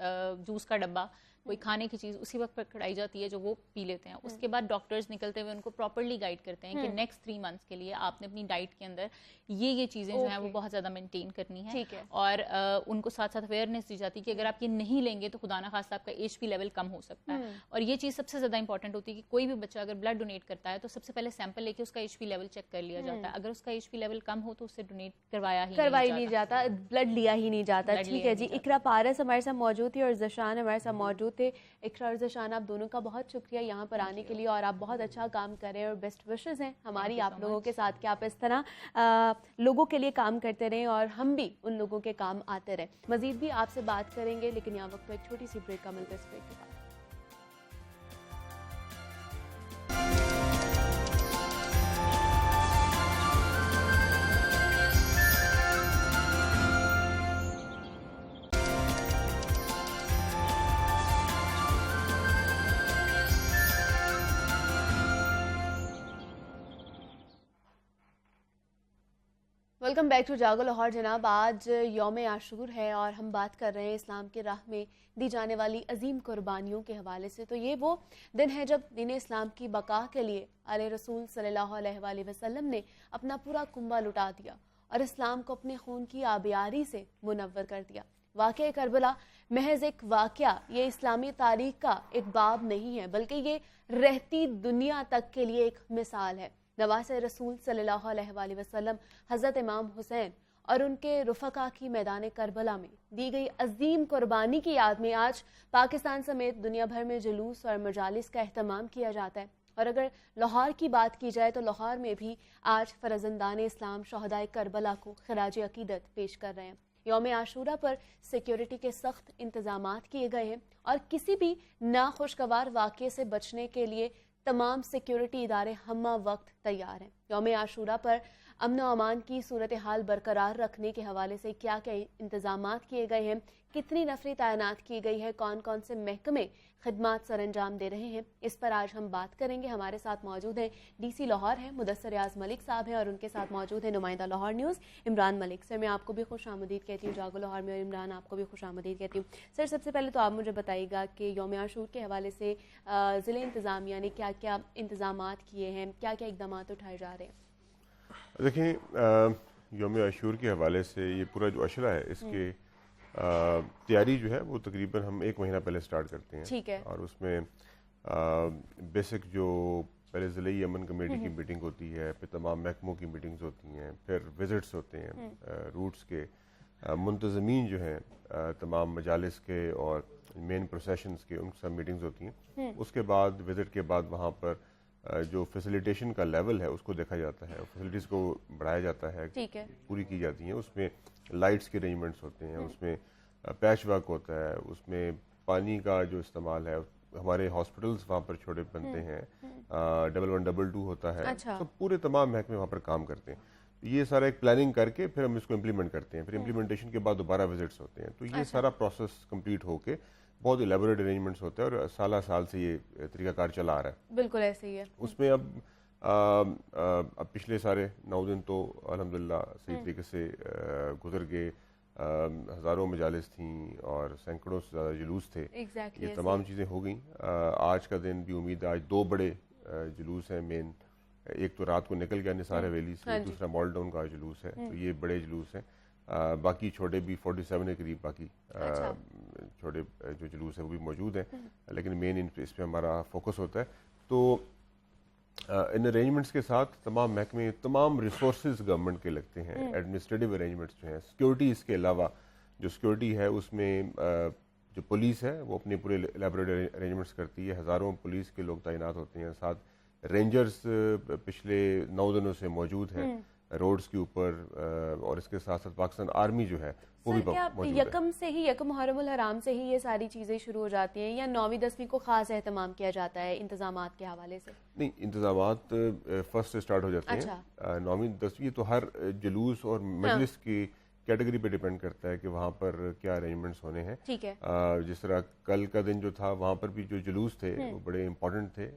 جوس کا ڈبہ, کوئی کھانے کی چیز اسی وقت پکڑائی جاتی ہے جو وہ پی لیتے ہیں. اس کے بعد ڈاکٹرز نکلتے ہوئے ان کو پراپرلی گائیڈ کرتے ہیں کہ نیکسٹ 3 months کے لیے آپ نے اپنی ڈائٹ کے اندر یہ چیزیں جو ہیں وہ بہت زیادہ مینٹین کرنی ہے. اور ان کو ساتھ ساتھ اویئرنیس دی جاتی ہے کہ اگر آپ یہ نہیں لیں گے تو خدا نہ خواستہ آپ کا ایچ پی لیول کم ہو سکتا ہے. اور یہ چیز سب سے زیادہ امپورٹنٹ ہوتی ہے کہ کوئی بھی بچہ اگر بلڈ ڈونیٹ کرتا ہے تو سب سے پہلے سیمپل لے کے اس کا ایچ پی لیول چیک کر لیا جاتا ہے. اگر اس کا ایچ پی لیول کم ہو تو اسے ڈونیٹ کروایا ہی نہیں جاتا, بلڈ لیا ہی نہیں جاتا. ٹھیک ہے جی, اقرا پارس ہمارے ساتھ موجود تھی اور ذیشان ہمارے ساتھ موجود تھے. اقرا اور ذیشان, آپ دونوں کا بہت شکریہ یہاں پر آنے کے لیے, اور آپ بہت اچھا کام کر رہے ہیں اور بیسٹ وشز ہیں ہماری آپ لوگوں کے ساتھ کہ آپ اس طرح لوگوں کے لیے کام کرتے رہیں اور ہم بھی ان لوگوں کے کام آتے رہیں. مزید بھی آپ سے بات کریں گے, لیکن یہاں وقت ایک چھوٹی سی بریک کا ملتا ہے. اس بریک کے بعد ویلکم بیک ٹو جاگو لاہور. جناب, آج یوم عاشور ہے اور ہم بات کر رہے ہیں اسلام کے راہ میں دی جانے والی عظیم قربانیوں کے حوالے سے. تو یہ وہ دن ہے جب دین اسلام کی بقا کے لیے آل رسول صلی اللہ علیہ وآلہ وسلم نے اپنا پورا کنبہ لٹا دیا اور اسلام کو اپنے خون کی آبیاری سے منور کر دیا. واقعہ کربلا محض ایک واقعہ، یہ اسلامی تاریخ کا ایک باب نہیں ہے، بلکہ یہ رہتی دنیا تک کے لیے ایک مثال ہے۔ نواسۂ رسول صلی اللہ علیہ وآلہ وسلم حضرت امام حسین اور ان کے رفقا کی میدان کربلا میں دی گئی عظیم قربانی کی یاد میں آج پاکستان سمیت دنیا بھر میں جلوس اور مجالس کا اہتمام کیا جاتا ہے۔ اور اگر لاہور کی بات کی جائے تو لاہور میں بھی آج فرزندان اسلام شہدائے کربلا کو خراج عقیدت پیش کر رہے ہیں۔ یوم عاشورہ پر سیکیورٹی کے سخت انتظامات کیے گئے ہیں اور کسی بھی ناخوشگوار واقعے سے بچنے کے لیے تمام سیکیورٹی ادارے ہمہ وقت تیار ہیں۔ یوم عاشورہ پر امن و امان کی صورتحال برقرار رکھنے کے حوالے سے کیا کیا انتظامات کیے گئے ہیں، کتنی نفری تعینات کی گئی ہے، کون کون سے محکمے خدمات سر انجام دے رہے ہیں، اس پر آج ہم بات کریں گے۔ ہمارے ساتھ موجود ہیں ڈی سی لاہور ہیں مدثر ریاض ملک صاحب ہیں، اور ان کے ساتھ موجود ہیں نمائندہ لاہور نیوز عمران ملک۔ سر میں آپ کو بھی خوش آمدید کہتی ہوں جاگو لاہور میں، اور عمران آپ کو بھی خوش آمدید کہتی ہوں۔ سر سب سے پہلے تو آپ مجھے بتائیے گا کہ یوم عاشور کے حوالے سے ضلع انتظامیہ نے کیا کیا انتظامات کیے ہیں، کیا کیا اقدامات اٹھائے جا رہے ہیں؟ دیکھیں، یوم عاشور کے حوالے سے یہ پورا جو عشرہ ہے اس کے تیاری جو ہے وہ تقریباً ہم 1 مہینہ پہلے سٹارٹ کرتے ہیں۔ ٹھیک ہے۔ اور اس میں بیسک جو پہلے ضلعی امن کمیٹی کی میٹنگ ہوتی ہے، پھر تمام محکموں کی میٹنگز ہوتی ہیں، پھر وزٹس ہوتے ہیں روٹس کے، منتظمین جو ہیں تمام مجالس کے اور مین پروسیشنز کے، ان سب میٹنگز ہوتی ہیں۔ اس کے بعد وزٹ کے بعد وہاں پر جو فیسیلیٹیشن کا لیول ہے اس کو دیکھا جاتا ہے، فیسلٹیز کو بڑھایا جاتا ہے، پوری کی جاتی ہیں۔ اس میں لائٹس کے ارینجمنٹس ہوتے ہیں، اس میں پیچ ورک ہوتا ہے، اس میں پانی کا جو استعمال ہے، ہمارے ہاسپٹلز وہاں پر چھوٹے بنتے ہیں، 1122 ہوتا ہے، سب پورے تمام محکمے وہاں پر کام کرتے ہیں۔ یہ سارا ایک پلاننگ کر کے پھر ہم اس کو امپلیمنٹ کرتے ہیں، پھر امپلیمنٹیشن کے بعد دوبارہ وزٹس ہوتے ہیں۔ تو یہ سارا پروسیس کمپلیٹ ہو کے بہت الیبوریٹ ارینجمنٹس ہوتے ہیں، اور سالہ سال سے یہ طریقہ کار چلا آ رہا ہے۔ بالکل ایسے ہی ہے۔ اس میں اب پچھلے سارے 9 دن تو الحمدللہ صحیح طریقے سے گزر گئے، ہزاروں مجالس تھیں اور سینکڑوں سے زیادہ جلوس تھے، یہ تمام چیزیں ہو گئیں۔ آج کا دن بھی امید ہے، آج 2 بڑے جلوس ہیں مین، ایک تو رات کو نکل گیا نثار حویلی سے، دوسرا مال ٹاؤن کا جلوس ہے، تو یہ بڑے جلوس ہیں۔ باقی چھوٹے بھی 47 کے قریب باقی چھوٹے جو جلوس ہیں وہ بھی موجود ہیں، لیکن مین اس پہ ہمارا فوکس ہوتا ہے۔ تو ان ارینجمنٹس کے ساتھ تمام محکمے، تمام ریسورسز گورنمنٹ کے لگتے ہیں، ایڈمنسٹریٹو ارینجمنٹس جو ہیں، سیکیورٹی اس کے علاوہ جو سیکیورٹی ہے اس میں جو پولیس ہے وہ اپنے پورے ایلیبوریٹ ارینجمنٹس کرتی ہے، ہزاروں پولیس کے لوگ تعینات ہوتے ہیں، ساتھ رینجرز پچھلے 9 دنوں سے موجود ہیں روڈز کے اوپر، اور اس کے ساتھ ساتھ پاکستان آرمی جو ہے وہ بھی موجود ہے۔ یکم سے ہی، یکم محرم الحرام سے ہی یہ ساری چیزیں شروع ہو جاتی ہیں، یا 9ویں 10ویں کو خاص اہتمام کیا جاتا ہے انتظامات کے حوالے سے؟ نہیں، انتظامات فرسٹ سے سٹارٹ ہو جاتے ہیں۔ 9ویں 10ویں تو ہر جلوس اور مجلس کی کیٹیگری پہ ڈیپینڈ کرتا ہے کہ وہاں پر کیا ارینجمنٹس ہونے ہیں۔ ٹھیک ہے۔ جس طرح کل کا دن جو تھا وہاں پر بھی جو جلوس تھے وہ بڑے امپورٹنٹ تھے،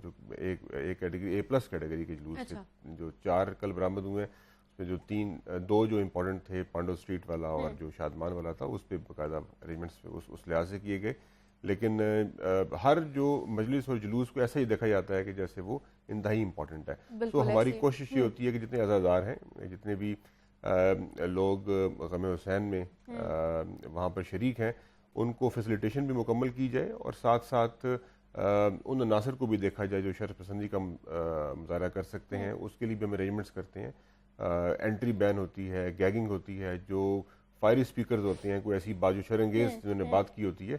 جو ایک کیٹیگری A+ کیٹیگری کے جلوس تھے، جو 4 کل برآمد ہوئے، اس میں جو 2 جو امپورٹنٹ تھے، پانڈو اسٹریٹ والا اور جو شادمان والا تھا، اس پہ باقاعدہ ارینجمنٹس اس لحاظ سے کیے گئے۔ لیکن ہر جو مجلس اور جلوس کو ایسا ہی دیکھا جاتا ہے کہ جیسے وہ انتہائی امپورٹنٹ ہے۔ تو ہماری کوشش یہ ہوتی ہے کہ جتنے عزادار ہیں، جتنے بھی لوگ غم حسین میں وہاں پر شریک ہیں، ان کو فیسیلیٹیشن بھی مکمل کی جائے، اور ساتھ ساتھ ان عناصر کو بھی دیکھا جائے جو شرف پسندی کا مظاہرہ کر سکتے ہیں، اس کے لیے بھی ہم ارینجمنٹس کرتے ہیں۔ انٹری بین ہوتی ہے، گیگنگ ہوتی ہے، جو فائر اسپیکرز ہوتے ہیں، کوئی ایسی بات جو شرانگیز جنہوں نے بات کی ہوتی ہے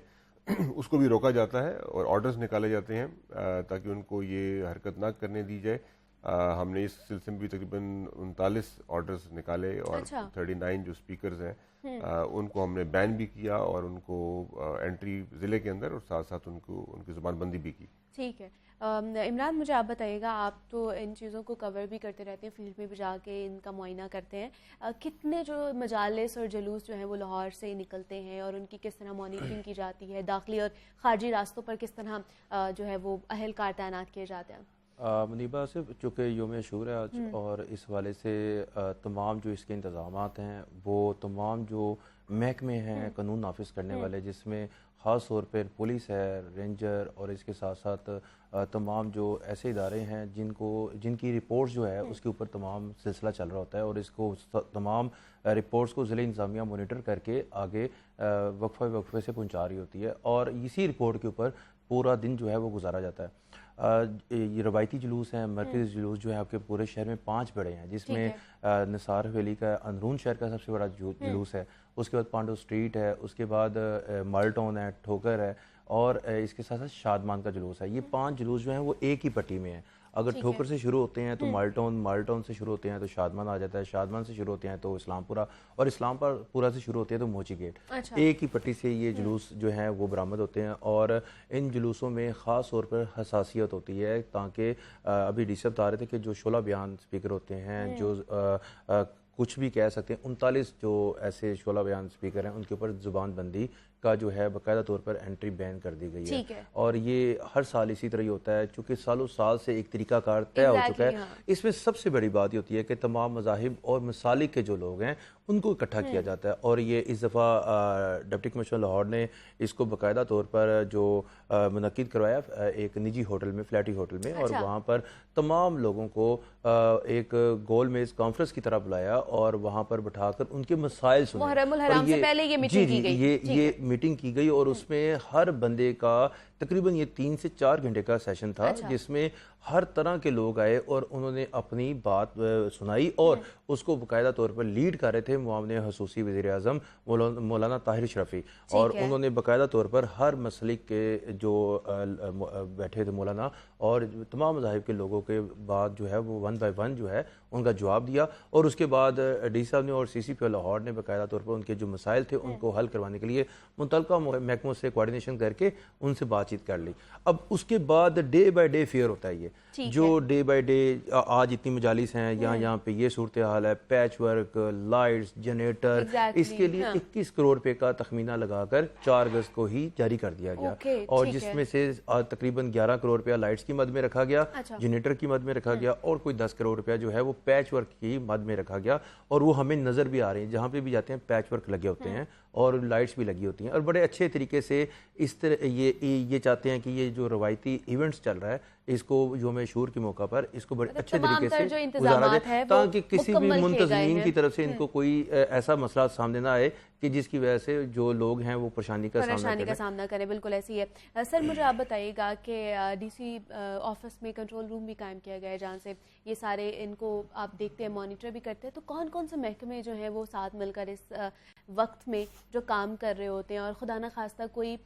اس کو بھی روکا جاتا ہے، اور آرڈرز نکالے جاتے ہیں تاکہ ان کو یہ حرکت نہ کرنے دی جائے۔ ہم نے اس سلسلے میں بھی تقریباً 39 آرڈرز نکالے، اور 39 جو اسپیکرز ہیں ان کو ہم نے بین بھی کیا، اور ان کو انٹری ضلع کے اندر، اور ساتھ ساتھ ان کی زبان بندی بھی کی۔ ٹھیک ہے۔ عمران، مجھے آپ بتائیے گا، آپ تو ان چیزوں کو کور بھی کرتے رہتے ہیں، فیلڈ میں بھی جا کے ان کا معائنہ کرتے ہیں، کتنے جو مجالس اور جلوس جو ہیں وہ لاہور سے نکلتے ہیں، اور ان کی کس طرح مانیٹرنگ کی جاتی ہے، داخلی اور خارجی راستوں پر کس طرح جو ہے وہ اہلکار تعینات کیے جاتے ہیں؟ منیبہ صرف چونکہ یوم عاشور ہے آج اور اس حوالے سے تمام جو اس کے انتظامات ہیں وہ تمام جو محکمے ہیں قانون نافذ کرنے والے، جس میں خاص طور پر پولیس ہے، رینجر، اور اس کے ساتھ ساتھ تمام جو ایسے ادارے ہیں جن کی رپورٹس جو ہے اس کے اوپر تمام سلسلہ چل رہا ہوتا ہے، اور اس کو تمام رپورٹس کو ضلع انتظامیہ مانیٹر کر کے آگے وقفے سے پہنچا رہی ہوتی ہے، اور اسی رپورٹ کے اوپر پورا دن جو ہے وہ گزارا جاتا ہے۔ یہ روایتی جلوس ہیں، مرکزی جلوس جو ہے آپ کے پورے شہر میں 5 بڑے ہیں، جس میں نثار حویلی کا اندرون شہر کا سب سے بڑا جلوس ہے، اس کے بعد پانڈو اسٹریٹ ہے، اس کے بعد مال ٹاؤن ہے، ٹھوکر ہے، اور اس کے ساتھ ساتھ شادمان کا جلوس ہے۔ یہ 5 جلوس جو ہیں وہ ایک ہی پٹی میں ہیں۔ اگر ٹھوکر سے شروع ہوتے ہیں تو مال ٹاؤن سے شروع ہوتے ہیں تو شادمان آ جاتا ہے، شادمان سے شروع ہوتے ہیں تو اسلام پورہ، اور اسلام پورہ سے شروع ہوتے ہیں تو موچی گیٹ۔ ایک ہی پٹی سے یہ جلوس جو ہیں وہ برآمد ہوتے ہیں، اور ان جلوسوں میں خاص طور پر حساسیت ہوتی ہے، تاکہ ابھی ڈی سی بتا رہے تھے کہ جو شعلہ بیان اسپیکر ہوتے ہیں، جو کچھ بھی کہہ سکتے ہیں، 39 جو ایسے شعلہ بیان اسپیکر ہیں، ان کے اوپر زبان بندی کا جو ہے باقاعدہ طور پر انٹری بین کر دی گئی ہے، اور یہ ہر سال اسی طرح ہی ہوتا ہے، چونکہ سالوں سال سے ایک طریقہ کار طے ہو چکا ہے۔ اس میں سب سے بڑی بات یہ ہوتی ہے کہ تمام مذاہب اور مسالک کے جو لوگ ہیں ان کو اکٹھا کیا جاتا ہے، اور یہ اس دفعہ ڈپٹی کمشنر لاہور نے اس کو باقاعدہ طور پر جو منعقد کروایا ایک نجی ہوٹل میں، فلیٹی ہوٹل میں، اور وہاں پر تمام لوگوں کو ایک گول میز کانفرنس کی طرح بلایا اور وہاں پر بٹھا کر ان کے مسائل سنے۔ محرم الحرام سے پہلے یہ میٹنگ کی گئی، یہ میٹنگ کی گئی، اور اس میں ہر بندے کا تقریباً یہ 3 سے 4 گھنٹے کا سیشن تھا، جس میں ہر طرح کے لوگ آئے اور انہوں نے اپنی بات سنائی، اور اس کو باقاعدہ طور پر لیڈ کر رہے تھے معاون خصوصی وزیر اعظم مولانا طاہر اشرفی، اور انہوں نے باقاعدہ طور پر ہر مسلک کے جو بیٹھے تھے مولانا اور تمام مذاہب کے لوگوں کے بعد جو ہے وہ 1 بائی 1 جو ہے ان کا جواب دیا، اور اس کے بعد ڈی صاحب نے اور سی سی پی لاہور نے باقاعدہ طور پر ان کے جو مسائل تھے ان کو حل کروانے کے لیے متعلقہ محکموں سے کوارڈینیشن کر کے ان سے بات چیت کر لی۔ اب اس کے بعد ڈے بائی ڈے فیئر ہوتا ہے، یہ جو ڈے بائی ڈے آج اتنی مجالس ہیں، یہاں پہ یہ صورتحال ہے، پیچ ورک، لائٹس، جنریٹر، اس کے لیے 21 کروڑ روپے کا تخمینہ لگا کر 4 اگست کو ہی جاری کر دیا گیا، اور جس میں سے تقریباً 11 کروڑ روپیہ لائٹس کی مد میں رکھا گیا، جنریٹر کی مد میں رکھا گیا، اور کوئی 10 کروڑ روپیہ جو ہے وہ پیچ ورک کی مد میں رکھا گیا، اور وہ ہمیں نظر بھی آ رہی ہیں، جہاں پہ بھی جاتے ہیں پیچ ورک لگے ہوتے ہیں اور لائٹس بھی لگی ہوتی ہیں، اور بڑے اچھے طریقے سے اس طرح یہ چاہتے ہیں کہ یہ جو روایتی ایونٹس چل رہا ہے اس کو یوم عاشور کے موقع پر اس کو بڑے اچھے طریقے سے گزارا جائے، تاکہ کسی بھی منتظمین کی طرف سے ان کو کوئی ایسا مسئلہ سامنے نہ آئے کہ جس کی وجہ سے جو لوگ ہیں وہ پریشانی کا سامنا کریں۔ بالکل ایسی ہے۔ سر مجھے آپ بتائیے گا کہ ڈی سی آفس میں کنٹرول روم بھی قائم کیا گیا ہے، جہاں سے یہ سارے ان کو آپ دیکھتے ہیں، مانیٹر بھی کرتے ہیں، تو کون کون سے محکمے جو ہیں وہ ساتھ مل کر اس وقت میں جو کام کر رہے ہوتے ہیں، اور خدا نہ خواستہ کوئی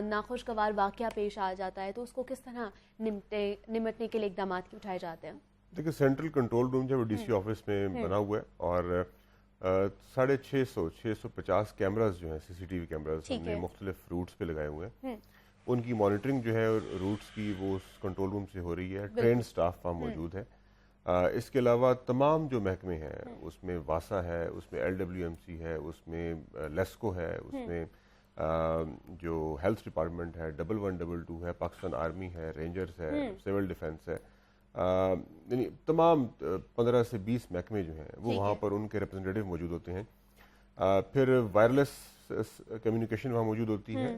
ناخوشگوار واقعہ پیش آ جاتا ہے تو اس کو کس طرح نمٹنے کے لیے اقدامات اٹھائے جاتے ہیں؟ دیکھیں سینٹرل کنٹرول روم جو ڈی سی آفس میں بنا ہوا ہے، اور 650 کیمراز جو ہیں سی سی ٹی وی کیمراز ہم نے مختلف روٹس پہ لگائے ہوئے ہیں، ان کی مانیٹرنگ جو ہے روٹس کی وہ اس کنٹرول روم سے ہو رہی ہے، ٹرینڈ سٹاف وہاں موجود ہے۔ اس کے علاوہ تمام جو محکمے ہیں اس میں واسا ہے، اس میں LWMC ہے، اس میں لیسکو ہے، اس میں جو ہیلتھ ڈپارٹمنٹ ہے، 1122 ہے، پاکستان آرمی ہے، رینجرز ہے، سول ڈیفنس ہے، یعنی تمام 15 سے 20 محکمے جو ہیں وہ وہاں پر ان کے ریپرزنٹیٹیو موجود ہوتے ہیں۔ پھر وائرلیس کمیونیکیشن وہاں موجود ہوتی ہے،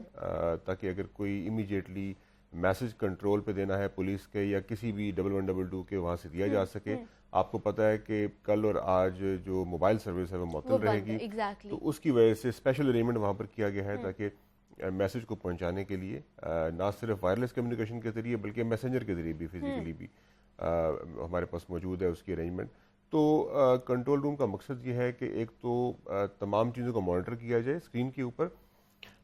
تاکہ اگر کوئی امیجیٹلی میسج کنٹرول پہ دینا ہے پولیس کے یا کسی بھی 1122 کے وہاں سے دیا جا سکے۔ آپ کو پتہ ہے کہ کل اور آج جو موبائل سروس ہے وہ معطل رہے گی، تو اس کی وجہ سے اسپیشل ارینجمنٹ وہاں پر کیا گیا ہے تاکہ میسج کو پہنچانے کے لیے نہ صرف وائرلیس کمیونیکیشن کے ذریعے بلکہ میسنجر کے ذریعے بھی فزیکلی بھی ہمارے پاس موجود ہے اس کی ارینجمنٹ۔ تو کنٹرول روم کا مقصد یہ ہے کہ ایک تو تمام چیزوں کو مانیٹر کیا جائے اسکرین کے اوپر،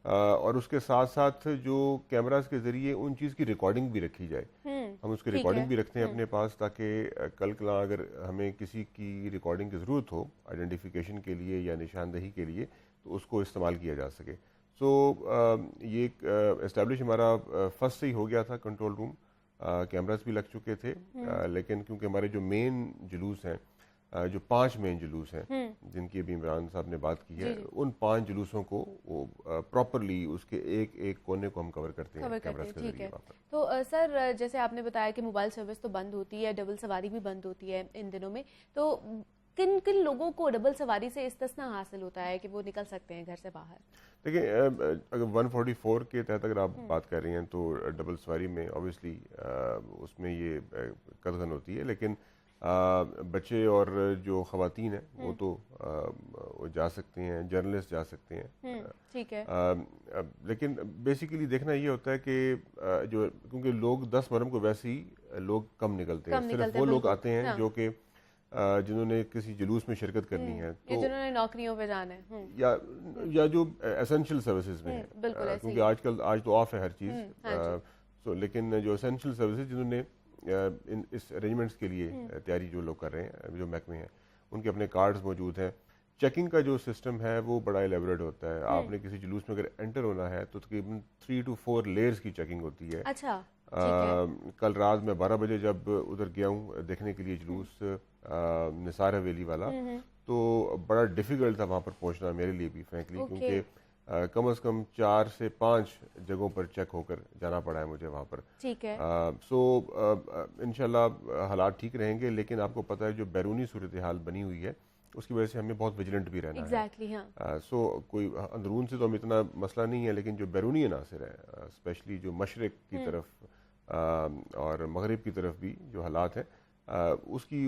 اور اس کے ساتھ ساتھ جو کیمراز کے ذریعے ان چیز کی ریکارڈنگ بھی رکھی جائے، ہم اس کی ریکارڈنگ بھی رکھتے ہیں اپنے پاس، تاکہ کل کلا اگر ہمیں کسی کی ریکارڈنگ کی ضرورت ہو آئیڈینٹیفیکیشن کے لیے یا نشاندہی کے لیے تو اس کو استعمال کیا جا سکے۔ سو یہ اسٹیبلش ہمارا فرسٹ سے ہی ہو گیا تھا کنٹرول روم، کیمراز بھی لگ چکے تھے، لیکن کیونکہ ہمارے جو مین جلوس ہیں جو 5 مین جلوس ہیں جن کی ابھی عمران صاحب نے بات کی ہے، ان 5 جلوسوں کو وہ پراپرلی اس کے ایک ایک کونے کو ہم کور کرتے ہیں کیمراز کے ذریعے وہاں پر۔ تو سر جیسے آپ نے بتایا کہ موبائل سروس تو بند ہوتی ہے، ڈبل سواری بھی بند ہوتی ہے ان دنوں میں، تو کن کن لوگوں کو ڈبل سواری سے استثنا حاصل ہوتا ہے کہ وہ نکل سکتے ہیں گھر سے باہر؟ دیکھیں اگر 144 کے تحت اگر آپ بات کر رہی ہیں تو ڈبل سواری میں اوبیسلی اس میں یہ قدغن ہوتی ہے، لیکن بچے اور جو خواتین ہیں وہ تو وہ جا سکتے ہیں، جرنلسٹ جا سکتے ہیں، ٹھیک ہے، لیکن بیسیکلی دیکھنا یہ ہوتا ہے کہ جو کیونکہ لوگ 10 محرم کو ویسے ہی لوگ کم نکلتے ہیں، صرف وہ لوگ آتے ہیں جو کہ جنہوں نے کسی جلوس میں شرکت کرنی ہے، تو جنہوں نے نوکریوں پہ جانا ہے یا جو اسینشیل سروسز میں ہیں، کیونکہ آج تو آف ہے ہر چیز، لیکن جو اسینشیل سروسز جنہوں نے اس ارینجمنٹس کے لیے تیاری جو لوگ کر رہے ہیں، جو محکمے ہیں، ان کے اپنے کارڈز موجود ہیں۔ چیکنگ کا جو سسٹم ہے وہ بڑا ایلیبریٹ ہوتا ہے، آپ نے کسی جلوس میں اگر انٹر ہونا ہے تو تقریباً 3 to 4 لیئرز کی چیکنگ ہوتی ہے۔ اچھا، کل رات میں 12 بجے جب ادھر گیا ہوں دیکھنے کے لیے جلوس نثار حویلی والا، تو بڑا ڈیفیکلٹ تھا وہاں پر پہنچنا میرے لیے بھی فرینکلی، کیونکہ کم از کم 4 سے 5 جگہوں پر چیک ہو کر جانا پڑا ہے مجھے وہاں پر۔ ٹھیک ہے، سو انشاءاللہ حالات ٹھیک رہیں گے، لیکن آپ کو پتہ ہے جو بیرونی صورتحال بنی ہوئی ہے اس کی وجہ سے ہمیں بہت ویجیلنٹ بھی رہنا ہے۔ سو کوئی اندرون سے تو ہم اتنا مسئلہ نہیں ہے، لیکن جو بیرونی عناصر ہے اسپیشلی جو مشرق کی طرف اور مغرب کی طرف بھی جو حالات ہیں، اس کی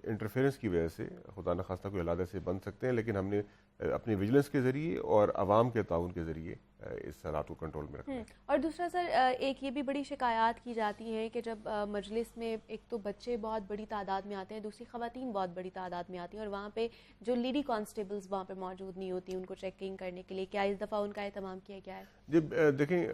انٹرفیئرنس کی وجہ سے خدا نخواستہ کوئی حالات ایسے بن سکتے ہیں، لیکن ہم نے اپنی ویجیلنس کے ذریعے اور عوام کے تعاون کے ذریعے اس حالات کو کنٹرول میں رکھنا ہے۔ اور دوسرا سر ایک یہ بھی بڑی شکایات کی جاتی ہیں کہ جب مجلس میں ایک تو بچے بہت بڑی تعداد میں آتے ہیں، دوسری خواتین بہت بڑی تعداد میں آتی ہیں، اور وہاں پہ جو لیڈی کانسٹیبلز وہاں پہ موجود نہیں ہوتی ان کو چیکنگ کرنے کے لیے، کیا اس دفعہ ان کا اہتمام کیا گیا ہے؟ جی دیکھیں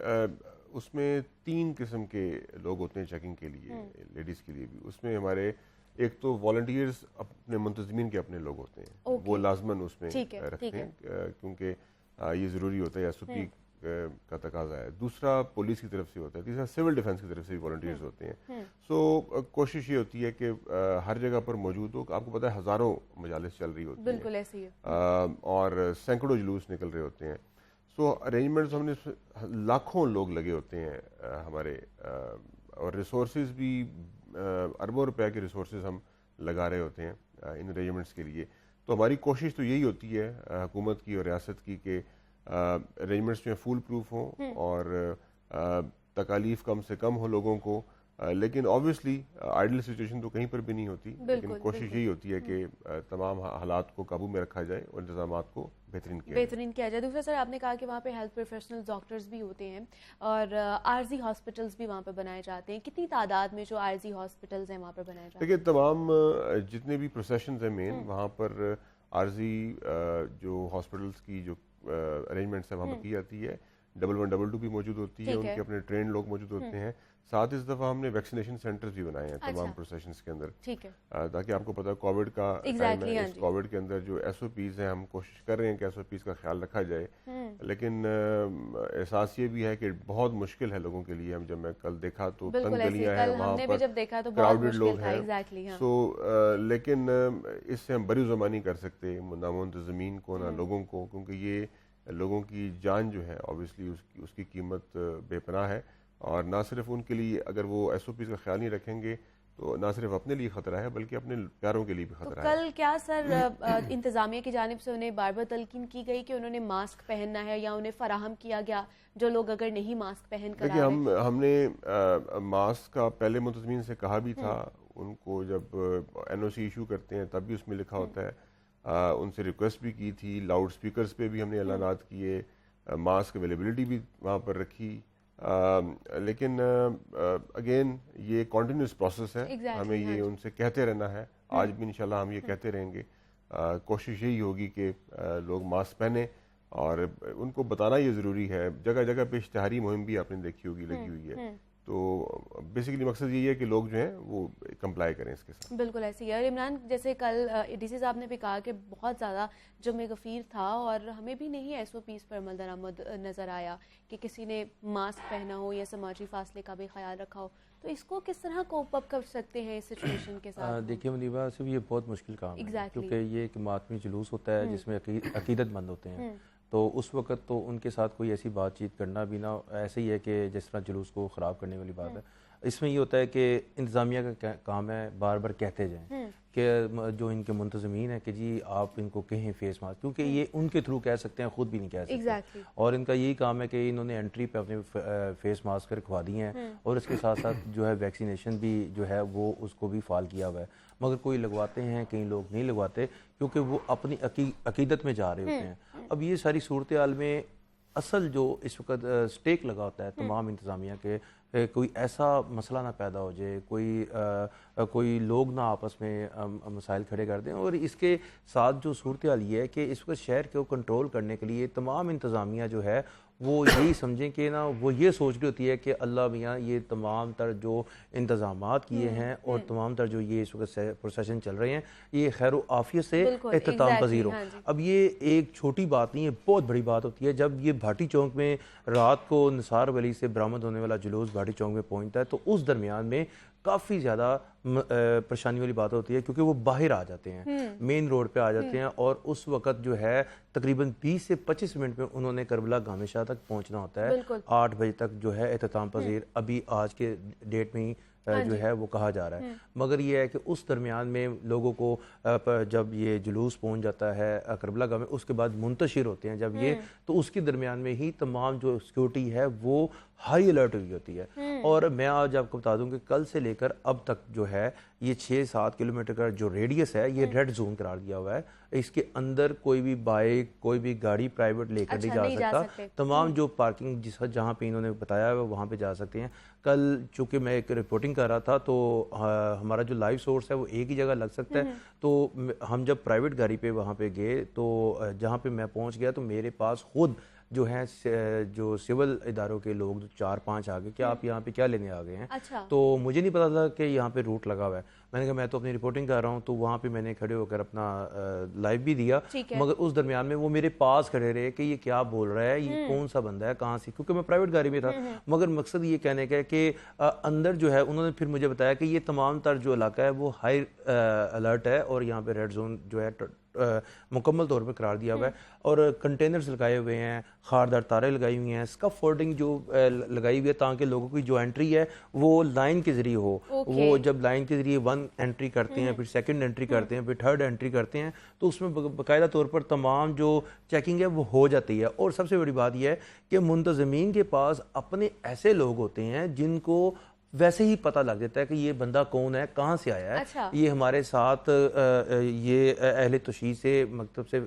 اس میں 3 قسم کے لوگ ہوتے ہیں چیکنگ کے لیے، لیڈیز کے لیے بھی۔ اس میں ہمارے ایک تو والنٹیئرز اپنے منتظمین کے اپنے لوگ ہوتے ہیں، وہ لازماً اس میں رکھتے ہیں کیونکہ یہ ضروری ہوتا ہے، یا سپری کا تقاضا ہے۔ دوسرا پولیس کی طرف سے ہوتا ہے، تیسرا سول ڈیفنس کی طرف سے بھی والنٹیئرز ہوتے ہیں۔ سو کوشش یہ ہوتی ہے کہ ہر جگہ پر موجود ہو، آپ کو پتہ ہے ہزاروں مجالس چل رہی ہوتی ہیں، بالکل ایسی ہے، اور سینکڑوں جلوس نکل رہے ہوتے ہیں۔ سو ارینجمنٹس ہم نے لاکھوں لوگ لگے ہوتے ہیں ہمارے، اور ریسورسز بھی اربوں روپے کے ریسورسز ہم لگا رہے ہوتے ہیں ان ارینجمنٹس کے لیے۔ تو ہماری کوشش تو یہی ہوتی ہے حکومت کی اور ریاست کی کہ ارینجمنٹس جو ہیں فول پروف ہوں اور تکالیف کم سے کم ہو لوگوں کو، لیکن آبویسلی آئیڈل سچویشن تو کہیں پر بھی نہیں ہوتی، لیکن کوشش یہی ہوتی ہے کہ تمام حالات کو قابو میں رکھا جائے اور انتظامات کو بہترین کیا جائے۔ دوسرا سر آپ نے کہا کہ وہاں پہ ہیلتھ پروفیشنل ڈاکٹرز بھی ہوتے ہیں اور عارضی ہاسپٹلز بھی وہاں پہ بنائے جاتے ہیں، کتنی تعداد میں جو عارضی ہاسپٹلز ہیں وہاں پہ بنائے جاتے ہیں؟ دیکھیے تمام جتنے بھی پروسیشنز ہیں مین، وہاں پر عارضی جو ہاسپٹلز کی جو ارینجمنٹس ہیں وہاں پر کی جاتی ہے۔ 1112 بھی موجود ہوتی ہے، ان کے اپنے ٹرینڈ لوگ موجود ہوتے ہیں۔ ساتھ اس دفعہ ہم نے ویکسینیشن سینٹرز بھی بنائے ہیں تمام پروسیشنز کے اندر، تاکہ آپ کو پتہ ہے کووڈ کا ٹائم ہے، اس کووڈ کے اندر جو ایس او پیز ہیں ہم کوشش کر رہے ہیں کہ ایس او پیز کا خیال رکھا جائے، لیکن احساس یہ بھی ہے کہ بہت مشکل ہے لوگوں کے لیے۔ ہم جب میں کل دیکھا تو تنگ گلیاں ہیں، وہاں پر کراؤڈڈ لوگ ہیں، سو لیکن اس سے ہم بری زبانی کر سکتے نہ منتظمین کو نہ لوگوں کو، کیونکہ یہ لوگوں کی جان جو ہے اوبیسلی اس کی قیمت بے پناہ ہے، اور نہ صرف ان کے لیے اگر وہ ایس او پیز کا خیال نہیں رکھیں گے تو نہ صرف اپنے لیے خطرہ ہے بلکہ اپنے پیاروں کے لیے بھی خطرہ ہے۔ کل کیا سر انتظامیہ کی جانب سے انہیں بار بار تلقین کی گئی کہ انہوں نے ماسک پہننا ہے، یا انہیں فراہم کیا گیا جو لوگ اگر نہیں ماسک پہن کر آ رہے ہیں؟ ہم نے ماسک کا پہلے منتظمین سے کہا بھی تھا، ان کو جب این او سی ایشو کرتے ہیں تب بھی اس میں لکھا ہوتا ہے، ان سے ریکویسٹ بھی کی تھی، لاؤڈ سپیکرز پہ بھی ہم نے اعلانات کیے، ماسک اویلیبلٹی بھی وہاں پر رکھی، لیکن اگین یہ کنٹینیوس پروسیس ہے، ہمیں یہ ان سے کہتے رہنا ہے، آج بھی انشاءاللہ ہم یہ کہتے رہیں گے۔ کوشش یہی ہوگی کہ لوگ ماسک پہنیں، اور ان کو بتانا یہ ضروری ہے، جگہ جگہ پہ اشتہاری مہم بھی آپ نے دیکھی ہوگی لگی ہوئی ہے، تو بیسیکلی مقصد یہی ہے کہ لوگ جو ہیں وہ کمپلائی کریں اس کے ساتھ۔ بالکل ایسی ہے۔ اور عمران جیسے کل ڈی سی صاحب نے بھی کہا کہ بہت زیادہ جمع غفیر تھا، اور ہمیں بھی نہیں ایس او پیز پر عمل درآمد نظر آیا کہ کسی نے ماسک پہنا ہو یا سماجی فاصلے کا بھی خیال رکھا ہو، تو اس کو کس طرح کوپ اپ کر سکتے ہیں اس سچویشن کے ساتھ؟ دیکھیے منیبہ صرف یہ بہت مشکل کام ہے کیونکہ یہ ایک ماتمی جلوس ہوتا ہے جس میں عقیدت مند ہوتے ہیں، تو اس وقت تو ان کے ساتھ کوئی ایسی بات چیت کرنا بھی نہ ایسے ہی ہے کہ جس طرح جلوس کو خراب کرنے والی بات ہے۔ اس میں یہ ہوتا ہے کہ انتظامیہ کا کام ہے بار بار کہتے جائیں کہ جو ان کے منتظمین ہیں کہ جی آپ ان کو کہیں فیس ماسک، کیونکہ یہ ان کے تھرو کہہ سکتے ہیں، خود بھی نہیں کہہ سکتے، اور ان کا یہی کام ہے کہ انہوں نے انٹری پہ اپنے فیس ماسک رکھوا دی ہیں، اور اس کے ساتھ ساتھ جو ہے ویکسینیشن بھی جو ہے وہ اس کو بھی فال کیا ہوا ہے، مگر کوئی لگواتے ہیں، کئی لوگ نہیں لگواتے کیونکہ وہ اپنی عقیدت میں جا رہے ہوتے ہیں۔ اب یہ ساری صورتحال میں اصل جو اس وقت سٹیک لگا ہوتا ہے تمام انتظامیہ کے، کوئی ایسا مسئلہ نہ پیدا ہو جائے، کوئی لوگ نہ آپس میں مسائل کھڑے کر دیں، اور اس کے ساتھ جو صورتحال یہ ہے کہ اس وقت شہر کو کنٹرول کرنے کے لیے تمام انتظامیہ جو ہے وہ یہی سمجھیں کہ نا وہ یہ سوچ رہی ہوتی ہے کہ اللہ میاں یہ تمام تر جو انتظامات کیے ہیں اور تمام تر جو یہ اس وقت پروسیشن چل رہے ہیں یہ خیر و عافیت سے اختتام پذیر ہو۔ اب یہ ایک چھوٹی بات نہیں ہے، بہت بڑی بات ہوتی ہے جب یہ بھاٹی چوک میں رات کو نثار ولی سے برآمد ہونے والا جلوس بھاٹی چوک میں پہنچتا ہے، تو اس درمیان میں کافی زیادہ پریشانی والی بات ہوتی ہے کیونکہ وہ باہر آ جاتے ہیں، مین روڈ پہ آ جاتے ہیں، اور اس وقت جو ہے تقریباً 20 سے 25 منٹ میں انہوں نے کربلا گامے شاہ تک پہنچنا ہوتا ہے، 8 بجے تک جو ہے اختتام پذیر ابھی آج کے ڈیٹ میں ہی جو ہے وہ کہا جا رہا ہے۔ مگر یہ ہے کہ اس درمیان میں لوگوں کو جب یہ جلوس پہنچ جاتا ہے کربلا گاہ میں، اس کے بعد منتشر ہوتے ہیں جب یہ، تو اس کے درمیان میں ہی تمام جو سیکورٹی ہے وہ ہائی الرٹ ہوئی ہوتی ہے، اور میں آج آپ کو بتا دوں کہ کل سے لے کر اب تک جو ہے یہ 6-7 کلومیٹر کا جو ریڈیس ہے یہ ریڈ زون قرار دیا ہوا ہے، اس کے اندر کوئی بھی بائک کوئی بھی گاڑی پرائیویٹ لے کر نہیں جا سکتا، تمام جو پارکنگ جہاں پہ انہوں نے بتایا ہے وہاں پہ جا سکتے ہیں۔ کل چونکہ میں ایک رپورٹنگ کر رہا تھا تو ہمارا جو لائیو سورس ہے وہ ایک ہی جگہ لگ سکتا ہے، تو ہم جب پرائیویٹ گاڑی پہ وہاں پہ گئے تو جہاں پہ میں پہنچ گیا تو میرے پاس خود جو ہیں جو سول اداروں کے لوگ 4-5 آ گئے کہ آپ یہاں پہ کیا لینے آ گئے ہیں، تو مجھے نہیں پتا تھا کہ یہاں پہ روٹ لگا ہوا ہے، میں نے کہا میں تو اپنی رپورٹنگ کر رہا ہوں، تو وہاں پہ میں نے کھڑے ہو کر اپنا لائیو بھی دیا، مگر اس درمیان میں وہ میرے پاس کھڑے رہے کہ یہ کیا بول رہا ہے، یہ کون سا بندہ ہے، کہاں سے، کیونکہ میں پرائیویٹ گاڑی میں تھا، مگر مقصد یہ کہنے کا ہے کہ اندر جو ہے انہوں نے پھر مجھے بتایا کہ یہ تمام تر جو علاقہ ہے وہ ہائی الرٹ ہے، اور یہاں پہ ریڈ زون جو ہے مکمل طور پہ قرار دیا ہوا ہے، اور کنٹینرز لگائے ہوئے ہیں، خاردار تاریں لگائی ہوئی ہیں، اسکف فورڈنگ جو لگائی ہوئی ہے تاکہ لوگوں کی جو انٹری ہے وہ لائن کے ذریعے ہو، وہ جب لائن کے ذریعے 1 انٹری کرتے ہیں، پھر 2nd انٹری کرتے ہیں، پھر 3rd انٹری کرتے ہیں، تو اس میں باقاعدہ طور پر تمام جو چیکنگ ہے وہ ہو جاتی ہے، اور سب سے بڑی بات یہ ہے کہ منتظمین کے پاس اپنے ایسے لوگ ہوتے ہیں جن کو ویسے ہی پتہ لگ جاتا ہے کہ یہ بندہ کون ہے، کہاں سے آیا ہے، یہ ہمارے ساتھ یہ اہل تشیع سے مکتب سے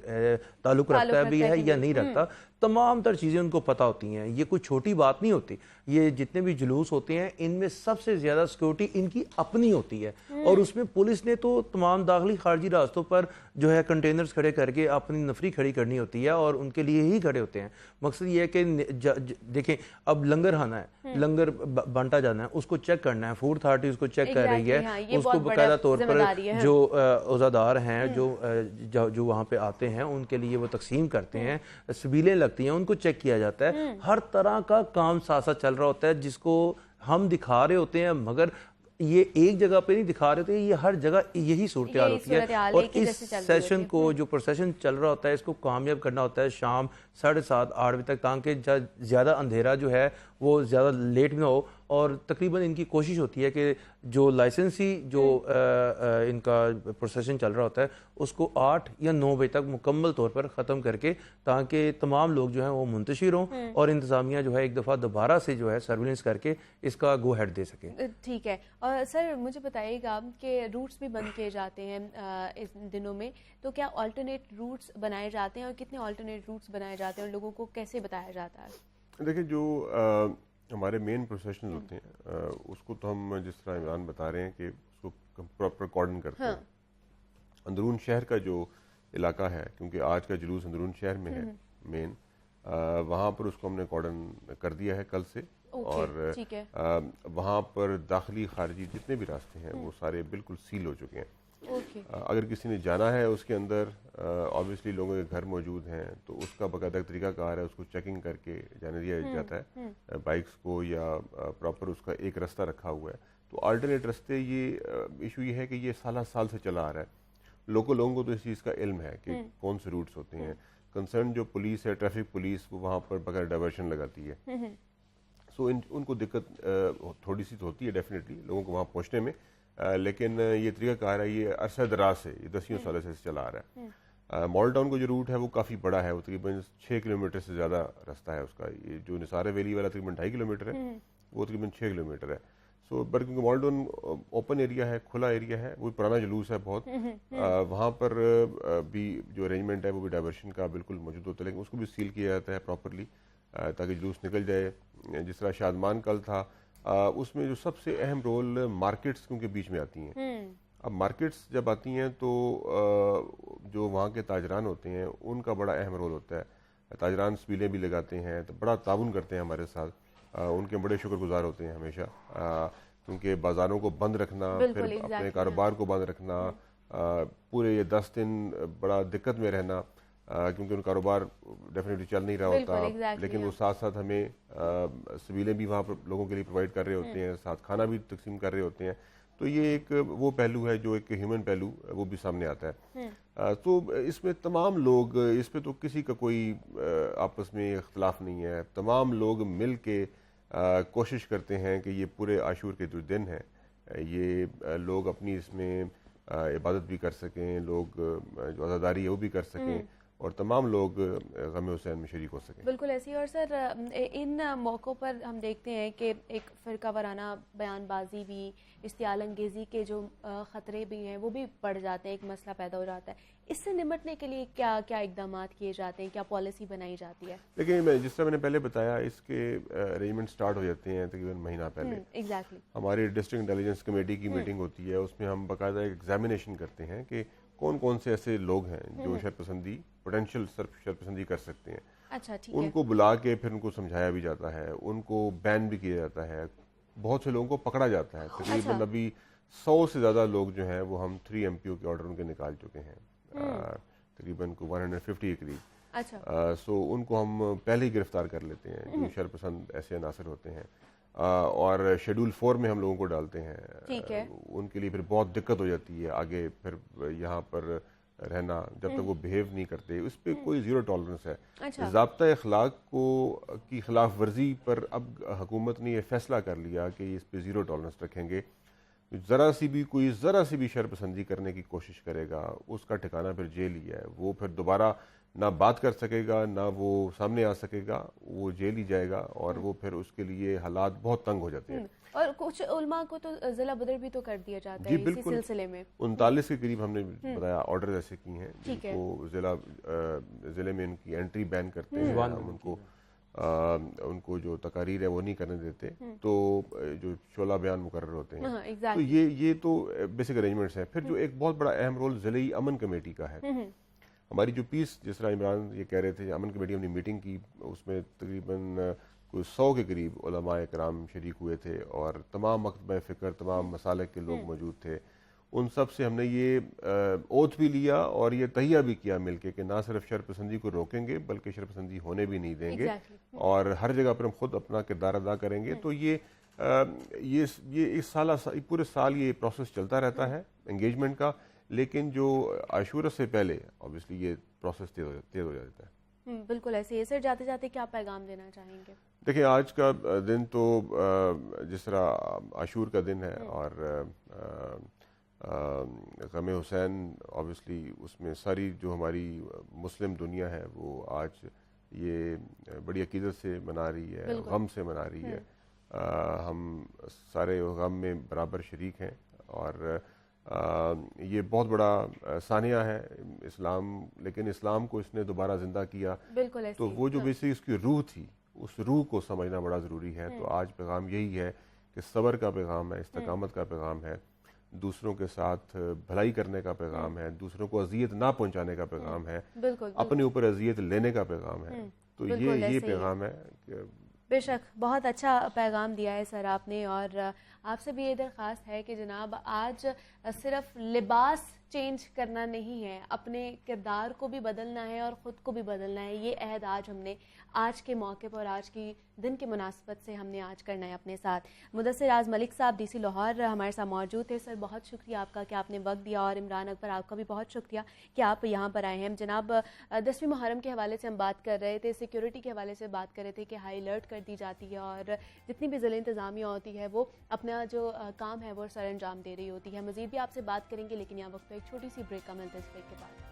تعلق رکھتا ہے بھی ہے یا نہیں رکھتا، تمام تر چیزیں ان کو پتہ ہوتی ہیں، یہ کوئی چھوٹی بات نہیں ہوتی، یہ جتنے بھی جلوس ہوتے ہیں ان میں سب سے زیادہ سیکورٹی ان کی اپنی ہوتی ہے، اور اس میں پولیس نے تو تمام داخلی خارجی راستوں پر جو ہے کنٹینرز کھڑے کر کے اپنی نفری کھڑی کرنی ہوتی ہے، اور ان کے لیے ہی کھڑے ہوتے ہیں۔ مقصد یہ ہے کہ دیکھیں اب لنگر آنا ہے، لنگر بانٹا جانا ہے، اس کو چیک کرنا ہے، فوڈ اتھارٹی اس کو چیک کر رہی ہے، اس کو باقاعدہ طور پر جو عزادار ہیں جو وہاں پہ آتے ہیں ان کے لیے وہ تقسیم کرتے ہیں، سبیلیں لگتی ہیں، ان کو چیک کیا جاتا ہے، ہر طرح کا کام ساتھ ساتھ چل رہا ہوتا ہے جس کو ہم دکھا رہے ہوتے ہیں، مگر یہ ایک جگہ پہ نہیں دکھا رہے تھے، یہ ہر جگہ یہی صورتحال ہوتی ہے، اور اس سیشن کو جو پروسیشن چل رہا ہوتا ہے اس کو کامیاب کرنا ہوتا ہے شام 7:30-8 بجے تک، تاکہ زیادہ اندھیرا جو ہے وہ زیادہ لیٹ نہ ہو، اور تقریباً ان کی کوشش ہوتی ہے کہ جو لائسنسی جو ان کا پروسیشن چل رہا ہوتا ہے اس کو 8 یا 9 بجے تک مکمل طور پر ختم کر کے، تاکہ تمام لوگ جو ہیں وہ منتشر ہوں، اور انتظامیہ جو ہے ایک دفعہ دوبارہ سے جو ہے سرویلنس کر کے اس کا گو ہیڈ دے سکے۔ ٹھیک ہے، اور سر مجھے بتائیے گا کہ روٹس بھی بند کیے جاتے ہیں ان دنوں میں، تو کیا آلٹرنیٹ روٹس بنائے جاتے ہیں، اور کتنے آلٹرنیٹ روٹس بنائے جاتے ہیں، اور لوگوں کو کیسے بتایا جاتا ہے؟ دیکھیں جو ہمارے مین پروسیشن ہوتے ہیں اس کو تو ہم جس طرح عمران بتا رہے ہیں کہ اس کو پراپر کارڈن کرتے ہیں، اندرون شہر کا جو علاقہ ہے، کیونکہ آج کا جلوس اندرون شہر میں ہے مین، وہاں پر اس کو ہم نے کارڈن کر دیا ہے کل سے، اور وہاں پر داخلی خارجی جتنے بھی راستے ہیں وہ سارے بالکل سیل ہو چکے ہیں، اگر کسی نے جانا ہے اس کے اندر آبویسلی لوگوں کے گھر موجود ہیں تو اس کا باقاعدہ طریقہ کار ہے، اس کو چیکنگ کر کے جانے دیا جاتا ہے بائکس کو، یا پراپر اس کا ایک رستہ رکھا ہوا ہے. تو آلٹرنیٹ رستے، یہ ایشو یہ ہے کہ یہ سالہ سال سے چلا آ رہا ہے. لوگوں کو تو اس چیز کا علم ہے کہ کون سے روٹس ہوتے ہیں. کنسرن جو پولیس ہے، ٹریفک پولیس، وہ وہاں پر بغیر ڈائیورشن لگاتی ہے. سو ان کو دقت تھوڑی سی تو ہوتی ہے ڈیفینیٹلی لوگوں کو وہاں پہنچنے میں، لیکن یہ طریقہ کار ہے، یہ عرصہ دراز سے، یہ 10 سالوں سے چلا آ رہا ہے. مال ٹاؤن کا جو روٹ ہے وہ کافی بڑا ہے، وہ تقریباً 6 کلومیٹر سے زیادہ راستہ ہے اس کا. یہ جو نثار ویلی والا تقریباً 2.5 کلومیٹر ہے، وہ تقریباً 6 کلومیٹر ہے. سو بٹ کیونکہ مال ٹاؤن اوپن ایریا ہے، کھلا ایریا ہے، وہ پرانا جلوس ہے بہت، وہاں پر بھی جو ارینجمنٹ ہے وہ بھی ڈائیورشن کا بالکل موجود ہوتا ہے، لیکن اس کو بھی سیل کیا جاتا ہے پراپرلی تاکہ جلوس نکل جائے. جس طرح شادمان کل تھا، اس میں جو سب سے اہم رول مارکیٹس کیونکہ بیچ میں آتی ہیں. اب مارکیٹس جب آتی ہیں تو جو وہاں کے تاجران ہوتے ہیں ان کا بڑا اہم رول ہوتا ہے. تاجران سبیلیں بھی لگاتے ہیں، تو بڑا تعاون کرتے ہیں ہمارے ساتھ، ان کے بڑے شکر گزار ہوتے ہیں ہمیشہ، کیونکہ بازاروں کو بند رکھنا، پھر اپنے کاروبار کو بند رکھنا، پورے یہ 10 دن بڑا دقت میں رہنا، کیونکہ ان کاروبار ڈیفینیٹلی چل نہیں رہا ہوتا، لیکن وہ ساتھ ساتھ ہمیں سبیلیں بھی وہاں پر لوگوں کے لیے پرووائڈ کر رہے ہوتے ہیں، ساتھ کھانا بھی تقسیم کر رہے ہوتے ہیں. تو یہ ایک وہ پہلو ہے جو ایک ہیومن پہلو وہ بھی سامنے آتا ہے. تو اس میں تمام لوگ، اس پہ تو کسی کا کوئی آپس میں اختلاف نہیں ہے، تمام لوگ مل کے کوشش کرتے ہیں کہ یہ پورے عاشور کے جو دن ہیں یہ لوگ اپنی اس میں عبادت بھی کر سکیں، لوگ جو عزاداری ہے وہ بھی کر سکیں، اور تمام لوگ غم حسین میں شریک ہو سکیں. بالکل ایسی. اور سر ان موقعوں پر ہم دیکھتے ہیں کہ ایک فرقہ وارانہ بیان بازی بھی، اشتعال انگیزی کے جو خطرے بھی ہیں وہ بھی بڑھ جاتے ہیں، ایک مسئلہ پیدا ہو جاتا ہے. اس سے نمٹنے کے لیے کیا کیا اقدامات کیے جاتے ہیں، کیا پالیسی بنائی جاتی ہے؟ لیکن جس طرح میں نے پہلے بتایا، اس کے ارینجمنٹ سٹارٹ ہو جاتے ہیں تقریباً مہینہ پہلے. ایگزیکٹلی. ہماری ڈسٹرکٹ انٹیلیجنس کمیٹی کی میٹنگ ہوتی ہے، اس میں ہم باقاعدہ ایک ایگزامینیشن کرتے ہیں کہ کون کون سے ایسے لوگ ہیں جو شرپسندی، پوٹینشیل شرپسندی کر سکتے ہیں. اچھا ٹھیک. ان کو بلا کے پھر ان کو سمجھایا بھی جاتا ہے، ان کو بین بھی کیا جاتا ہے، بہت سے لوگوں کو پکڑا جاتا ہے. تقریباً ابھی 100 سے زیادہ لوگ جو ہیں وہ ہم 3 MPO کے آرڈر ان کے نکال چکے ہیں، تقریباً 150 کے قریب. اچھا. سو ان کو ہم پہلے ہی گرفتار کر لیتے ہیں جو شرپسند ایسے عناصر ہوتے ہیں، اور شیڈول 4 میں ہم لوگوں کو ڈالتے ہیں. ان کے لیے پھر بہت دقت ہو جاتی ہے آگے پھر یہاں پر رہنا، جب تک وہ بیہیو نہیں کرتے. اس پہ کوئی زیرو ٹالرنس ہے. ضابطہ اخلاق کی خلاف ورزی پر اب حکومت نے یہ فیصلہ کر لیا کہ اس پہ زیرو ٹالرنس رکھیں گے. ذرا سی بھی شرپسندی کرنے کی کوشش کرے گا، اس کا ٹھکانہ پھر جیل ہی ہے. وہ پھر دوبارہ نہ بات کر سکے گا، نہ وہ سامنے آ سکے گا، وہ جیل ہی جائے گا، اور وہ پھر اس کے لیے حالات بہت تنگ ہو جاتے ہیں. اور کچھ علماء کو تو ضلع بدر بھی تو کر دیا جاتا ہے اسی سلسلے میں. 39 کے قریب ہم نے بتایا آرڈر ایسے کی ہیں جن کو ضلع میں ان کی انٹری بین کرتے ہیں، ہم ان کو جو تقاریر ہے وہ نہیں کرنے دیتے، تو جو شعلہ بیان مقرر ہوتے ہیں. تو یہ تو بیسک ارینجمنٹس ہیں. پھر جو ایک بہت بڑا اہم رول ضلعی امن کمیٹی کا ہے. ہماری جو پیس، جس طرح عمران یہ کہہ رہے تھے، امن کمیٹی ہم نے میٹنگ کی، اس میں تقریباً کوئی 100 کے قریب علماء کرام شریک ہوئے تھے، اور تمام مکتبہ فکر، تمام مسالک کے لوگ موجود تھے. ان سب سے ہم نے یہ اوتھ بھی لیا اور یہ تہیہ بھی کیا مل کے کہ نہ صرف شرپسندی کو روکیں گے بلکہ شرپسندی ہونے بھی نہیں دیں گے، اور ہر جگہ پر ہم خود اپنا کردار ادا کریں گے. تو یہ اس پورے سال یہ پروسیس چلتا رہتا ہے انگیجمنٹ کا، لیکن جو عاشورہ سے پہلے obviously یہ پروسیس تیز ہو جاتا ہے. بالکل ایسے ہی. سر جاتے جاتے کیا پیغام دینا چاہیں گے؟ دیکھیں، آج کا دن تو جس طرح عاشور کا دن ہے، اور غم حسین obviously اس میں ساری جو ہماری مسلم دنیا ہے وہ آج یہ بڑی عقیدت سے منا رہی ہے، غم سے منا رہی ہے. ہم سارے غم میں برابر شریک ہیں، اور یہ بہت بڑا ثانیہ ہے اسلام، لیکن اسلام کو اس نے دوبارہ زندہ کیا. تو وہ جو بیسک اس کی روح تھی، اس روح کو سمجھنا بڑا ضروری ہے. تو آج پیغام یہی ہے کہ صبر کا پیغام ہے، استقامت کا پیغام ہے، دوسروں کے ساتھ بھلائی کرنے کا پیغام ہے، دوسروں کو اذیت نہ پہنچانے کا پیغام ہے، اپنے اوپر اذیت لینے کا پیغام ہے. تو یہ پیغام ہے کہ بے شک بہت اچھا پیغام دیا ہے سر آپ نے، اور آپ سے بھی یہ درخواست ہے کہ جناب آج صرف لباس چینج کرنا نہیں ہے، اپنے کردار کو بھی بدلنا ہے اور خود کو بھی بدلنا ہے. یہ عہد آج ہم نے آج کے موقع پر، آج کی دن کی مناسبت سے ہم نے آج کرنا ہے اپنے ساتھ. مدثر راز ملک صاحب ڈی سی لاہور ہمارے ساتھ موجود تھے. سر بہت شکریہ آپ کا کہ آپ نے وقت دیا، اور عمران اکبر آپ کا بھی بہت شکریہ کہ آپ یہاں پر آئے ہیں. جناب 10ویں محرم کے حوالے سے ہم بات کر رہے تھے، سیکیورٹی کے حوالے سے بات کر رہے تھے کہ ہائی الرٹ کر دی جاتی ہے اور جتنی بھی ضلع انتظامیہ ہوتی ہے وہ اپنا جو کام ہے وہ سر انجام دے رہی ہوتی ہے. مزید بھی آپ سے بات کریں گے، لیکن یہاں وقت پہ ایک چھوٹی سی بریک کا ملتا ہے. اس بریک کے بعد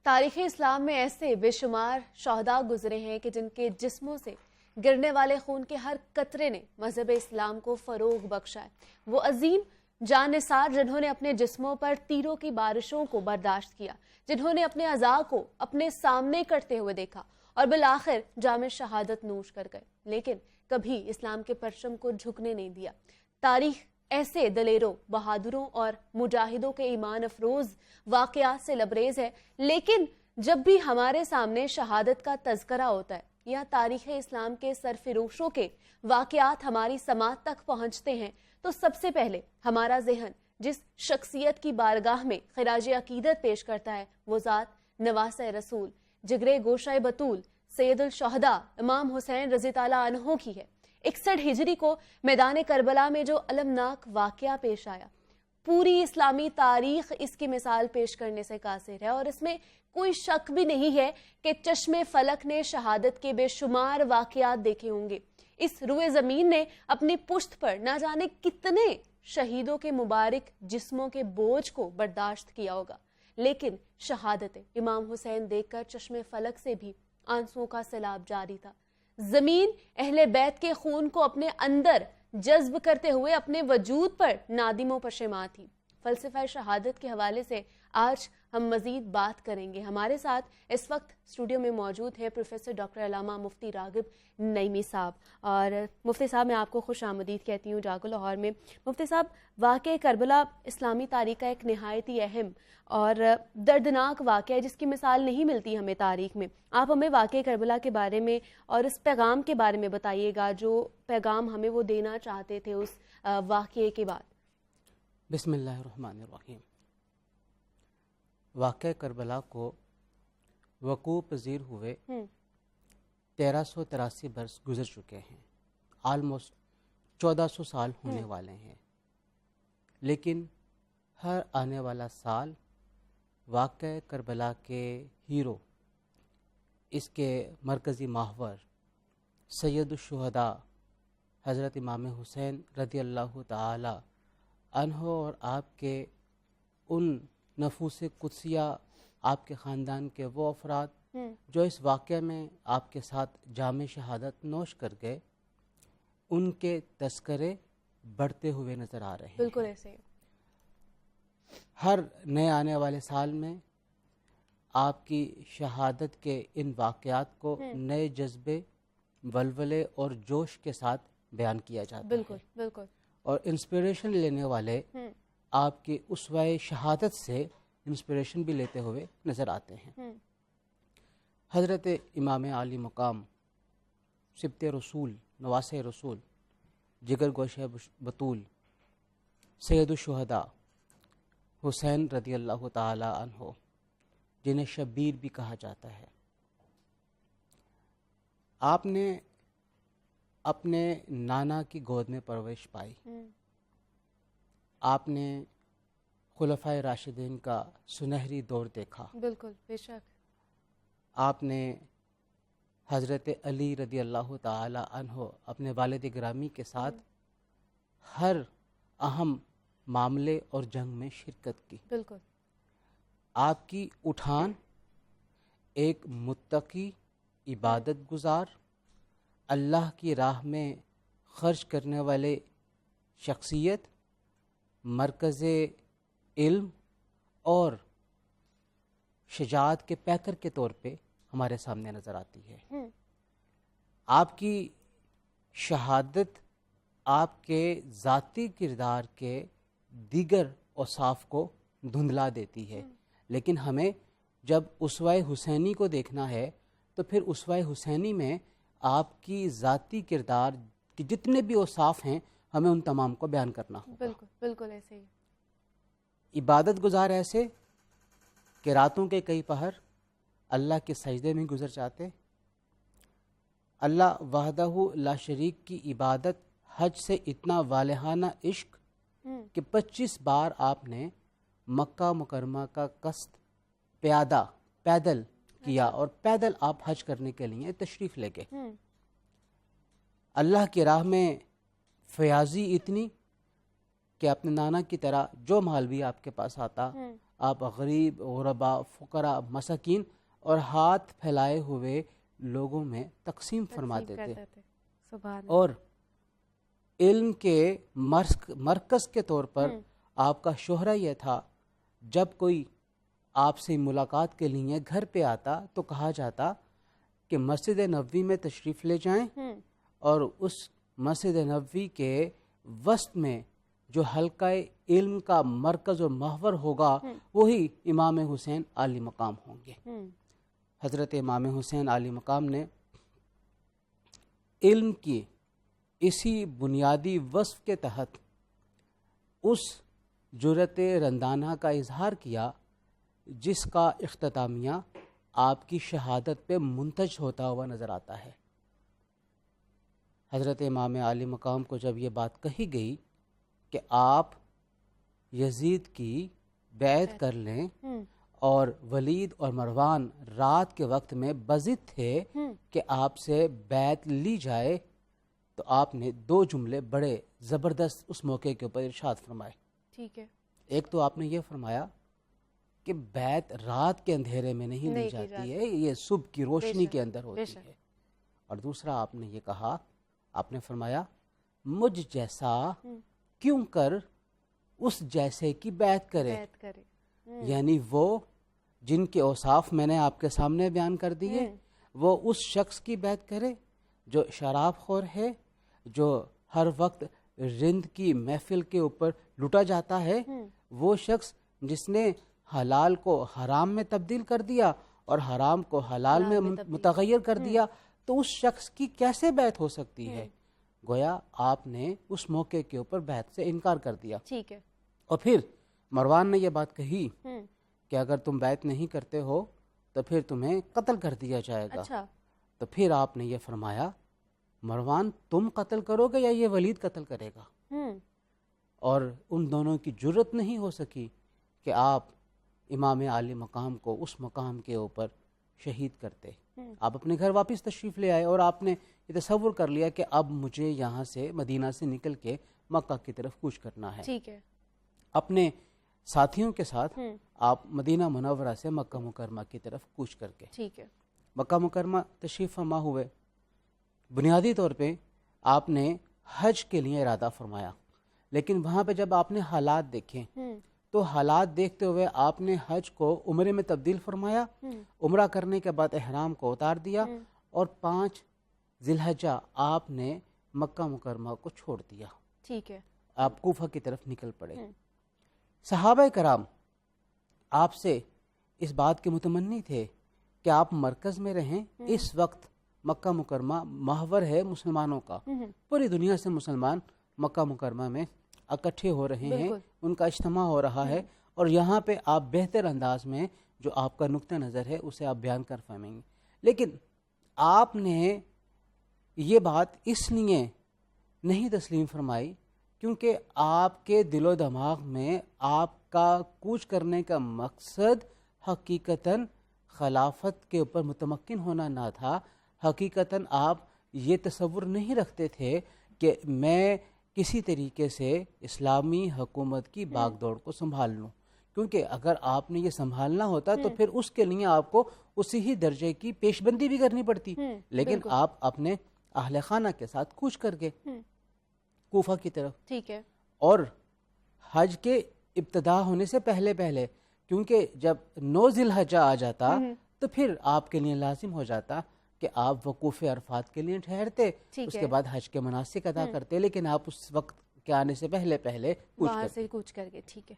تاریخ اسلام میں ایسے بے شمار شہداء گزرے ہیں کہ جن کے جسموں سے گرنے والے خون کے ہر قطرے نے مذہب اسلام کو فروغ بخشا ہے. وہ عظیم جان نثار جنہوں نے اپنے جسموں پر تیروں کی بارشوں کو برداشت کیا، جنہوں نے اپنے اعضاء کو اپنے سامنے کٹتے ہوئے دیکھا اور بالآخر جام شہادت نوش کر گئے، لیکن کبھی اسلام کے پرچم کو جھکنے نہیں دیا. تاریخ ایسے دلیروں، بہادروں اور مجاہدوں کے ایمان افروز واقعات سے لبریز ہے، لیکن جب بھی ہمارے سامنے شہادت کا تذکرہ ہوتا ہے یا تاریخ اسلام کے سرفروشوں کے واقعات ہماری سماعت تک پہنچتے ہیں تو سب سے پہلے ہمارا ذہن جس شخصیت کی بارگاہ میں خراج عقیدت پیش کرتا ہے وہ ذات نواسہ رسول، جگرے گوشہ بطول، سید الشہداء امام حسین رضی تعالیٰ عنہ کی ہے. 61 ہجری کو میدان کربلا میں جو المناک واقعہ پیش آیا، پوری اسلامی تاریخ اس کی مثال پیش کرنے سے قاصر ہے، اور اس میں کوئی شک بھی نہیں ہے کہ چشم فلک نے شہادت کے بے شمار واقعات دیکھے ہوں گے. اس روئے زمین نے اپنی پشت پر نہ جانے کتنے شہیدوں کے مبارک جسموں کے بوجھ کو برداشت کیا ہوگا، لیکن شہادت امام حسین دیکھ کر چشم فلک سے بھی آنسوؤں کا سیلاب جاری تھا. زمین اہل بیت کے خون کو اپنے اندر جذب کرتے ہوئے اپنے وجود پر نادم و پشیمان تھی. فلسفہ شہادت کے حوالے سے آج ہم مزید بات کریں گے. ہمارے ساتھ اس وقت اسٹوڈیو میں موجود ہے پروفیسر ڈاکٹر علامہ مفتی راغب نعیمی صاحب. اور مفتی صاحب میں آپ کو خوش آمدید کہتی ہوں جاگو لاہور میں. مفتی صاحب، واقعہ کربلا اسلامی تاریخ کا ایک نہایت ہی اہم اور دردناک واقعہ ہے جس کی مثال نہیں ملتی ہمیں تاریخ میں. آپ ہمیں واقعہ کربلا کے بارے میں اور اس پیغام کے بارے میں بتائیے گا جو پیغام ہمیں وہ دینا چاہتے تھے اس واقعے کے بعد. بسم اللہ الرحمن الرحیم. واقعہ کربلا کو وقوع پذیر ہوئے 1383 برس گزر چکے ہیں، آلموسٹ 1400 سال ہونے والے ہیں، لیکن ہر آنے والا سال واقعہ کربلا کے ہیرو، اس کے مرکزی محور سید الشہداء حضرت امام حسین رضی اللہ تعالی عنہ اور آپ کے ان نفوس قدسیہ، آپ کے خاندان کے وہ افراد جو اس واقعے میں آپ کے ساتھ جام شہادت نوش کر گئے، ان کے تذکرے بڑھتے ہوئے نظر آ رہے ہیں. بالکل ایسے ہر نئے آنے والے سال میں آپ کی شہادت کے ان واقعات کو نئے جذبے، ولولے اور جوش کے ساتھ بیان کیا جاتا ہے. بالکل بالکل. اور انسپریشن لینے والے آپ کی اسوہ شہادت سے انسپریشن بھی لیتے ہوئے نظر آتے ہیں. حضرت امام عالی مقام، سبط رسول، نواسہ رسول، جگر گوشہ بطول، سید الشہداء حسین رضی اللہ تعالی عنہ، جنہیں شبیر بھی کہا جاتا ہے، آپ نے اپنے نانا کی گود میں پرورش پائی. آپ نے خلفائے راشدین کا سنہری دور دیکھا. بالکل بے شک. آپ نے حضرت علی رضی اللہ تعالی عنہ اپنے والد گرامی کے ساتھ ہر اہم معاملے اور جنگ میں شرکت کی. بالکل. آپ کی اٹھان ایک متقی، عبادت گزار، اللہ کی راہ میں خرچ کرنے والے شخصیت، مرکز علم اور شجاعت کے پیکر کے طور پہ ہمارے سامنے نظر آتی ہے. آپ کی شہادت آپ کے ذاتی کردار کے دیگر اوصاف کو دھندلا دیتی ہے، لیکن ہمیں جب اسوہ حسینی کو دیکھنا ہے تو پھر اسوہ حسینی میں آپ کی ذاتی کردار کے جتنے بھی اوصاف ہیں ہمیں ان تمام کو بیان کرنا ہوگا. بالکل بالکل ایسے ہی. عبادت گزار ایسے کہ راتوں کے کئی پہر اللہ کے سجدے میں گزر جاتے. اللہ وحدہ لا شریک کی عبادت حج سے اتنا والہانہ عشق کہ 25 بار آپ نے مکہ مکرمہ کا قصد پیدل کیا اور پیدل آپ حج کرنے کے لیے تشریف لے گئے. اللہ کی راہ میں فیاضی اتنی کہ اپنے نانا کی طرح جو مال بھی آپ کے پاس آتا آپ غریب غربا فقراء مساکین اور ہاتھ پھیلائے ہوئے لوگوں میں تقسیم فرماتے تھے. اور علم کے مرکز کے طور پر آپ کا شہرہ یہ تھا، جب کوئی آپ سے ملاقات کے لیے گھر پہ آتا تو کہا جاتا کہ مسجد نبوی میں تشریف لے جائیں اور اس مسجد نبوی کے وسط میں جو حلقہ علم کا مرکز اور محور ہوگا وہی امام حسین عالی مقام ہوں گے. حضرت امام حسین عالی مقام نے علم کی اسی بنیادی وصف کے تحت اس جرأت رندانہ کا اظہار کیا جس کا اختتامیہ آپ کی شہادت پہ منتج ہوتا ہوا نظر آتا ہے. حضرت امام عالی مقام کو جب یہ بات کہی گئی کہ آپ یزید کی بیعت کر لیں اور ولید اور مروان رات کے وقت میں بضد تھے کہ آپ سے بیعت لی جائے، تو آپ نے 2 جملے بڑے زبردست اس موقع کے اوپر ارشاد فرمائے. ٹھیک ہے. ایک تو آپ نے یہ فرمایا کہ بیعت رات کے اندھیرے میں نہیں لی جاتی ہے، یہ صبح کی روشنی کے اندر ہوتی ہے. اور دوسرا آپ نے یہ کہا، آپ نے فرمایا مجھ جیسا کیوں کر اس جیسے کی بیعت کرے. یعنی وہ جن کے اوصاف میں نے آپ کے سامنے بیان کر دیے وہ اس شخص کی بیعت کرے جو شراب خور ہے، جو ہر وقت رند کی محفل کے اوپر لٹا جاتا ہے، وہ شخص جس نے حلال کو حرام میں تبدیل کر دیا اور حرام کو حلال میں متغیر کر دیا، تو اس شخص کی کیسے بیعت ہو سکتی ہے؟ گویا آپ نے اس موقع کے اوپر بیعت سے انکار کر دیا. ٹھیک ہے. اور پھر مروان نے یہ بات کہی کہ اگر تم بیعت نہیں کرتے ہو تو پھر تمہیں قتل کر دیا جائے گا. اچھا. تو پھر آپ نے یہ فرمایا مروان تم قتل کرو گے یا یہ ولید قتل کرے گا؟ اور ان دونوں کی جرت نہیں ہو سکی کہ آپ امام عالی مقام کو اس مقام کے اوپر شہید کرتے. آپ اپنے گھر واپس تشریف لے آئے اور آپ نے یہ تصور کر لیا کہ اب مجھے یہاں سے مدینہ سے نکل کے مکہ کی طرف کوچ کرنا ہے. ٹھیک ہے. اپنے ساتھیوں کے ساتھ آپ مدینہ منورہ سے مکہ مکرمہ کی طرف کوچ کر کے ٹھیک ہے مکہ مکرمہ تشریف فرما ہوئے. بنیادی طور پہ آپ نے حج کے لیے ارادہ فرمایا، لیکن وہاں پہ جب آپ نے حالات دیکھے تو حالات دیکھتے ہوئے آپ نے حج کو عمرے میں تبدیل فرمایا. عمرہ کرنے کے بعد احرام کو اتار دیا اور 5 ذی الحجہ آپ نے مکہ مکرمہ کو چھوڑ دیا. ٹھیک ہے. آپ کوفہ کی طرف نکل پڑے. صحابہ کرام آپ سے اس بات کے متمنی تھے کہ آپ مرکز میں رہیں. اس وقت مکہ مکرمہ محور ہے مسلمانوں کا، پوری دنیا سے مسلمان مکہ مکرمہ میں اکٹھے ہو رہے ہیں، ان کا اجتماع ہو رہا ہے، اور یہاں پہ آپ بہتر انداز میں جو آپ کا نقطہ نظر ہے اسے آپ بیان کر فرمائیں گے. لیکن آپ نے یہ بات اس لیے نہیں تسلیم فرمائی کیونکہ آپ کے دل و دماغ میں آپ کا کوچ کرنے کا مقصد حقیقتاً خلافت کے اوپر متمکن ہونا نہ تھا. حقیقتاً آپ یہ تصور نہیں رکھتے تھے کہ میں کسی طریقے سے اسلامی حکومت کی باغ دوڑ کو سنبھال لوں، کیونکہ اگر آپ نے یہ سنبھالنا ہوتا تو پھر اس کے لیے آپ کو اسی ہی درجے کی پیش بندی بھی کرنی پڑتی. لیکن آپ اپنے اہل خانہ کے ساتھ کوچ کر گئے کوفہ کی طرف. ٹھیک ہے. اور حج کے ابتدا ہونے سے پہلے کیونکہ جب 9 ذی الحجہ آ جاتا تو پھر آپ کے لیے لازم ہو جاتا کہ آپ وقوف عرفات کے لیے ٹھہرتے، اس کے بعد حج کے مناسک ادا کرتے، لیکن آپ اس وقت کے آنے سے پہلے وہاں سے کوچ کر کے. ٹھیک ہے.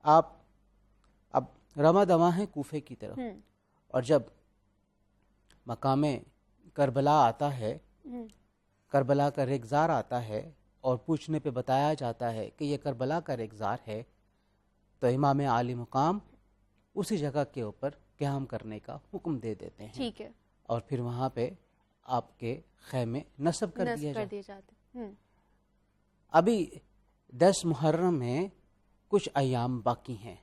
آپ اب رواں دواں ہیں کوفے کی طرف، اور جب مقام کربلا آتا ہے، کربلا کا ریگزار آتا ہے اور پوچھنے پہ بتایا جاتا ہے کہ یہ کربلا کا ریگزار ہے، تو امام عالی مقام اسی جگہ کے اوپر قیام کرنے کا حکم دے دیتے ہیں. ٹھیک ہے. اور پھر وہاں پہ آپ کے خیمے نصب کر دیے جاتے. ابھی 10 محرم میں کچھ ایام باقی ہیں.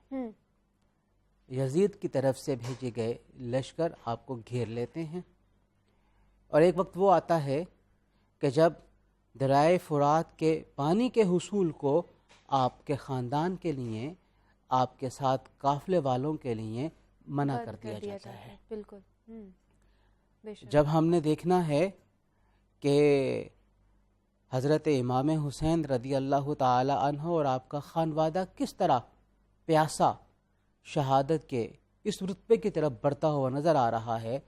یزید کی طرف سے بھیجے گئے لشکر آپ کو گھیر لیتے ہیں، اور ایک وقت وہ آتا ہے کہ جب دریائے فرات کے پانی کے حصول کو آپ کے خاندان کے لیے، آپ کے ساتھ قافلے والوں کے لیے منع کر دیا جاتا ہے. بالکل. جب ہم نے دیکھنا ہے کہ حضرت امام حسین رضی اللہ تعالی عنہ اور آپ کا خانوادہ کس طرح پیاسا شہادت کے اس رتبے کی طرف بڑھتا ہوا نظر آ رہا ہے،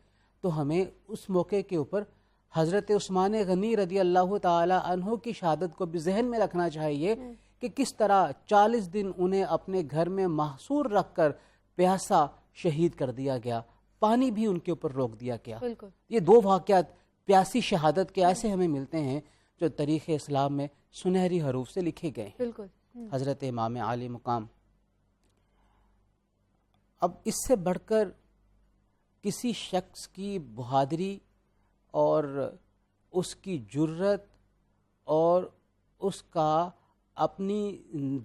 تو ہمیں اس موقع کے اوپر حضرت عثمان غنی رضی اللہ تعالی عنہ کی شہادت کو بھی ذہن میں رکھنا چاہیے کہ کس طرح 40 دن انہیں اپنے گھر میں محصور رکھ کر پیاسا شہید کر دیا گیا، پانی بھی ان کے اوپر روک دیا گیا. یہ 2 واقعات پیاسی شہادت کے ایسے ہمیں ملتے ہیں جو تاریخ اسلام میں سنہری حروف سے لکھے گئے ہیں. حضرت امام عالی مقام. اب اس سے بڑھ کر کسی شخص کی بہادری اور اس کی جرت اور اس کا اپنی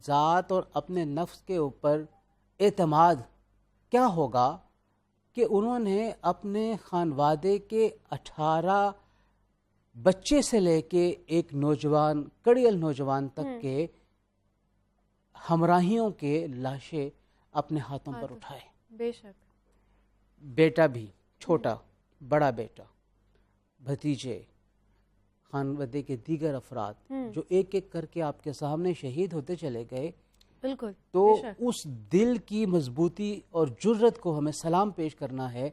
ذات اور اپنے نفس کے اوپر اعتماد کیا ہوگا کہ انہوں نے اپنے خانوادے کے 18 بچے سے لے کے ایک نوجوان کڑیل نوجوان تک کے ہمراہیوں کے لاشیں اپنے ہاتھوں پر اٹھائے. بے شک. بیٹا بھی، چھوٹا بڑا بیٹا، بھتیجے، خانوادے کے دیگر افراد جو ایک ایک کر کے آپ کے سامنے شہید ہوتے چلے گئے. بالکل. تو اس دل کی مضبوطی اور جرت کو ہمیں سلام پیش کرنا ہے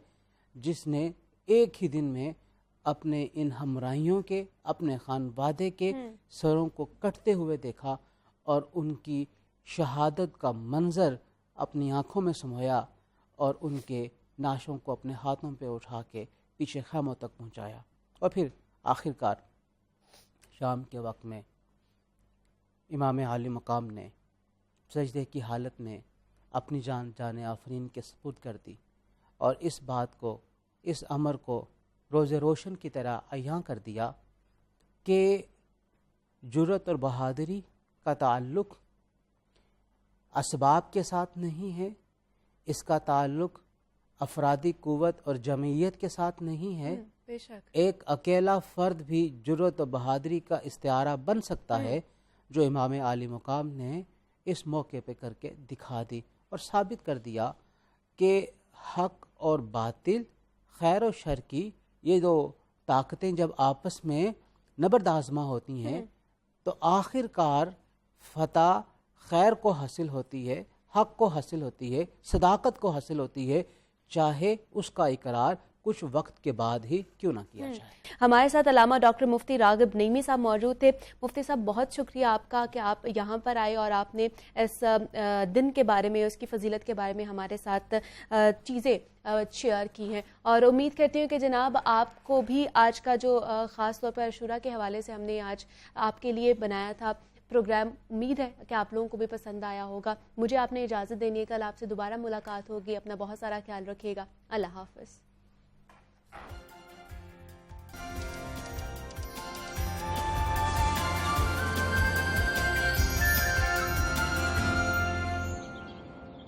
جس نے ایک ہی دن میں اپنے ان ہمراہیوں کے، اپنے خانوادے کے سروں کو کٹتے ہوئے دیکھا اور ان کی شہادت کا منظر اپنی آنکھوں میں سمویا اور ان کے نعشوں کو اپنے ہاتھوں پہ اٹھا کے پیچھے خیموں تک پہنچایا. اور پھر آخرکار شام کے وقت میں امام عالی مقام نے سجدے کی حالت میں اپنی جان آفرین کے سپرد کر دی، اور اس بات کو، اس امر کو روز روشن کی طرح عیاں کر دیا کہ جرت اور بہادری کا تعلق اسباب کے ساتھ نہیں ہے، اس کا تعلق افرادی قوت اور جمعیت کے ساتھ نہیں ہے. بے شک. ایک اکیلا فرد بھی جرت و بہادری کا استعارہ بن سکتا ہے، جو امام عالی مقام نے اس موقع پہ کر کے دکھا دی اور ثابت کر دیا کہ حق اور باطل، خیر و شر کی یہ 2 طاقتیں جب آپس میں نبرد آزما ہوتی ہیں تو آخر کار فتح خیر کو حاصل ہوتی ہے، حق کو حاصل ہوتی ہے، صداقت کو حاصل ہوتی ہے، چاہے اس کا اقرار کچھ وقت کے بعد ہی کیوں نہ کیا جائے. ہمارے ساتھ علامہ ڈاکٹر مفتی راغب نعیمی صاحب موجود تھے. مفتی صاحب بہت شکریہ آپ کا کہ آپ یہاں پر آئے اور آپ نے اس دن کے بارے میں، اس کی فضیلت کے بارے میں ہمارے ساتھ چیزیں شیئر کی ہیں، اور امید کرتی ہوں کہ جناب آپ کو بھی آج کا جو خاص طور پر عاشوراء کے حوالے سے ہم نے آج آپ کے لیے بنایا تھا پروگرام، امید ہے کہ آپ لوگوں کو بھی پسند آیا ہوگا. مجھے آپ نے اجازت دینی ہے، کل آپ سے دوبارہ ملاقات ہوگی. اپنا بہت سارا خیال رکھیے گا. اللہ حافظ.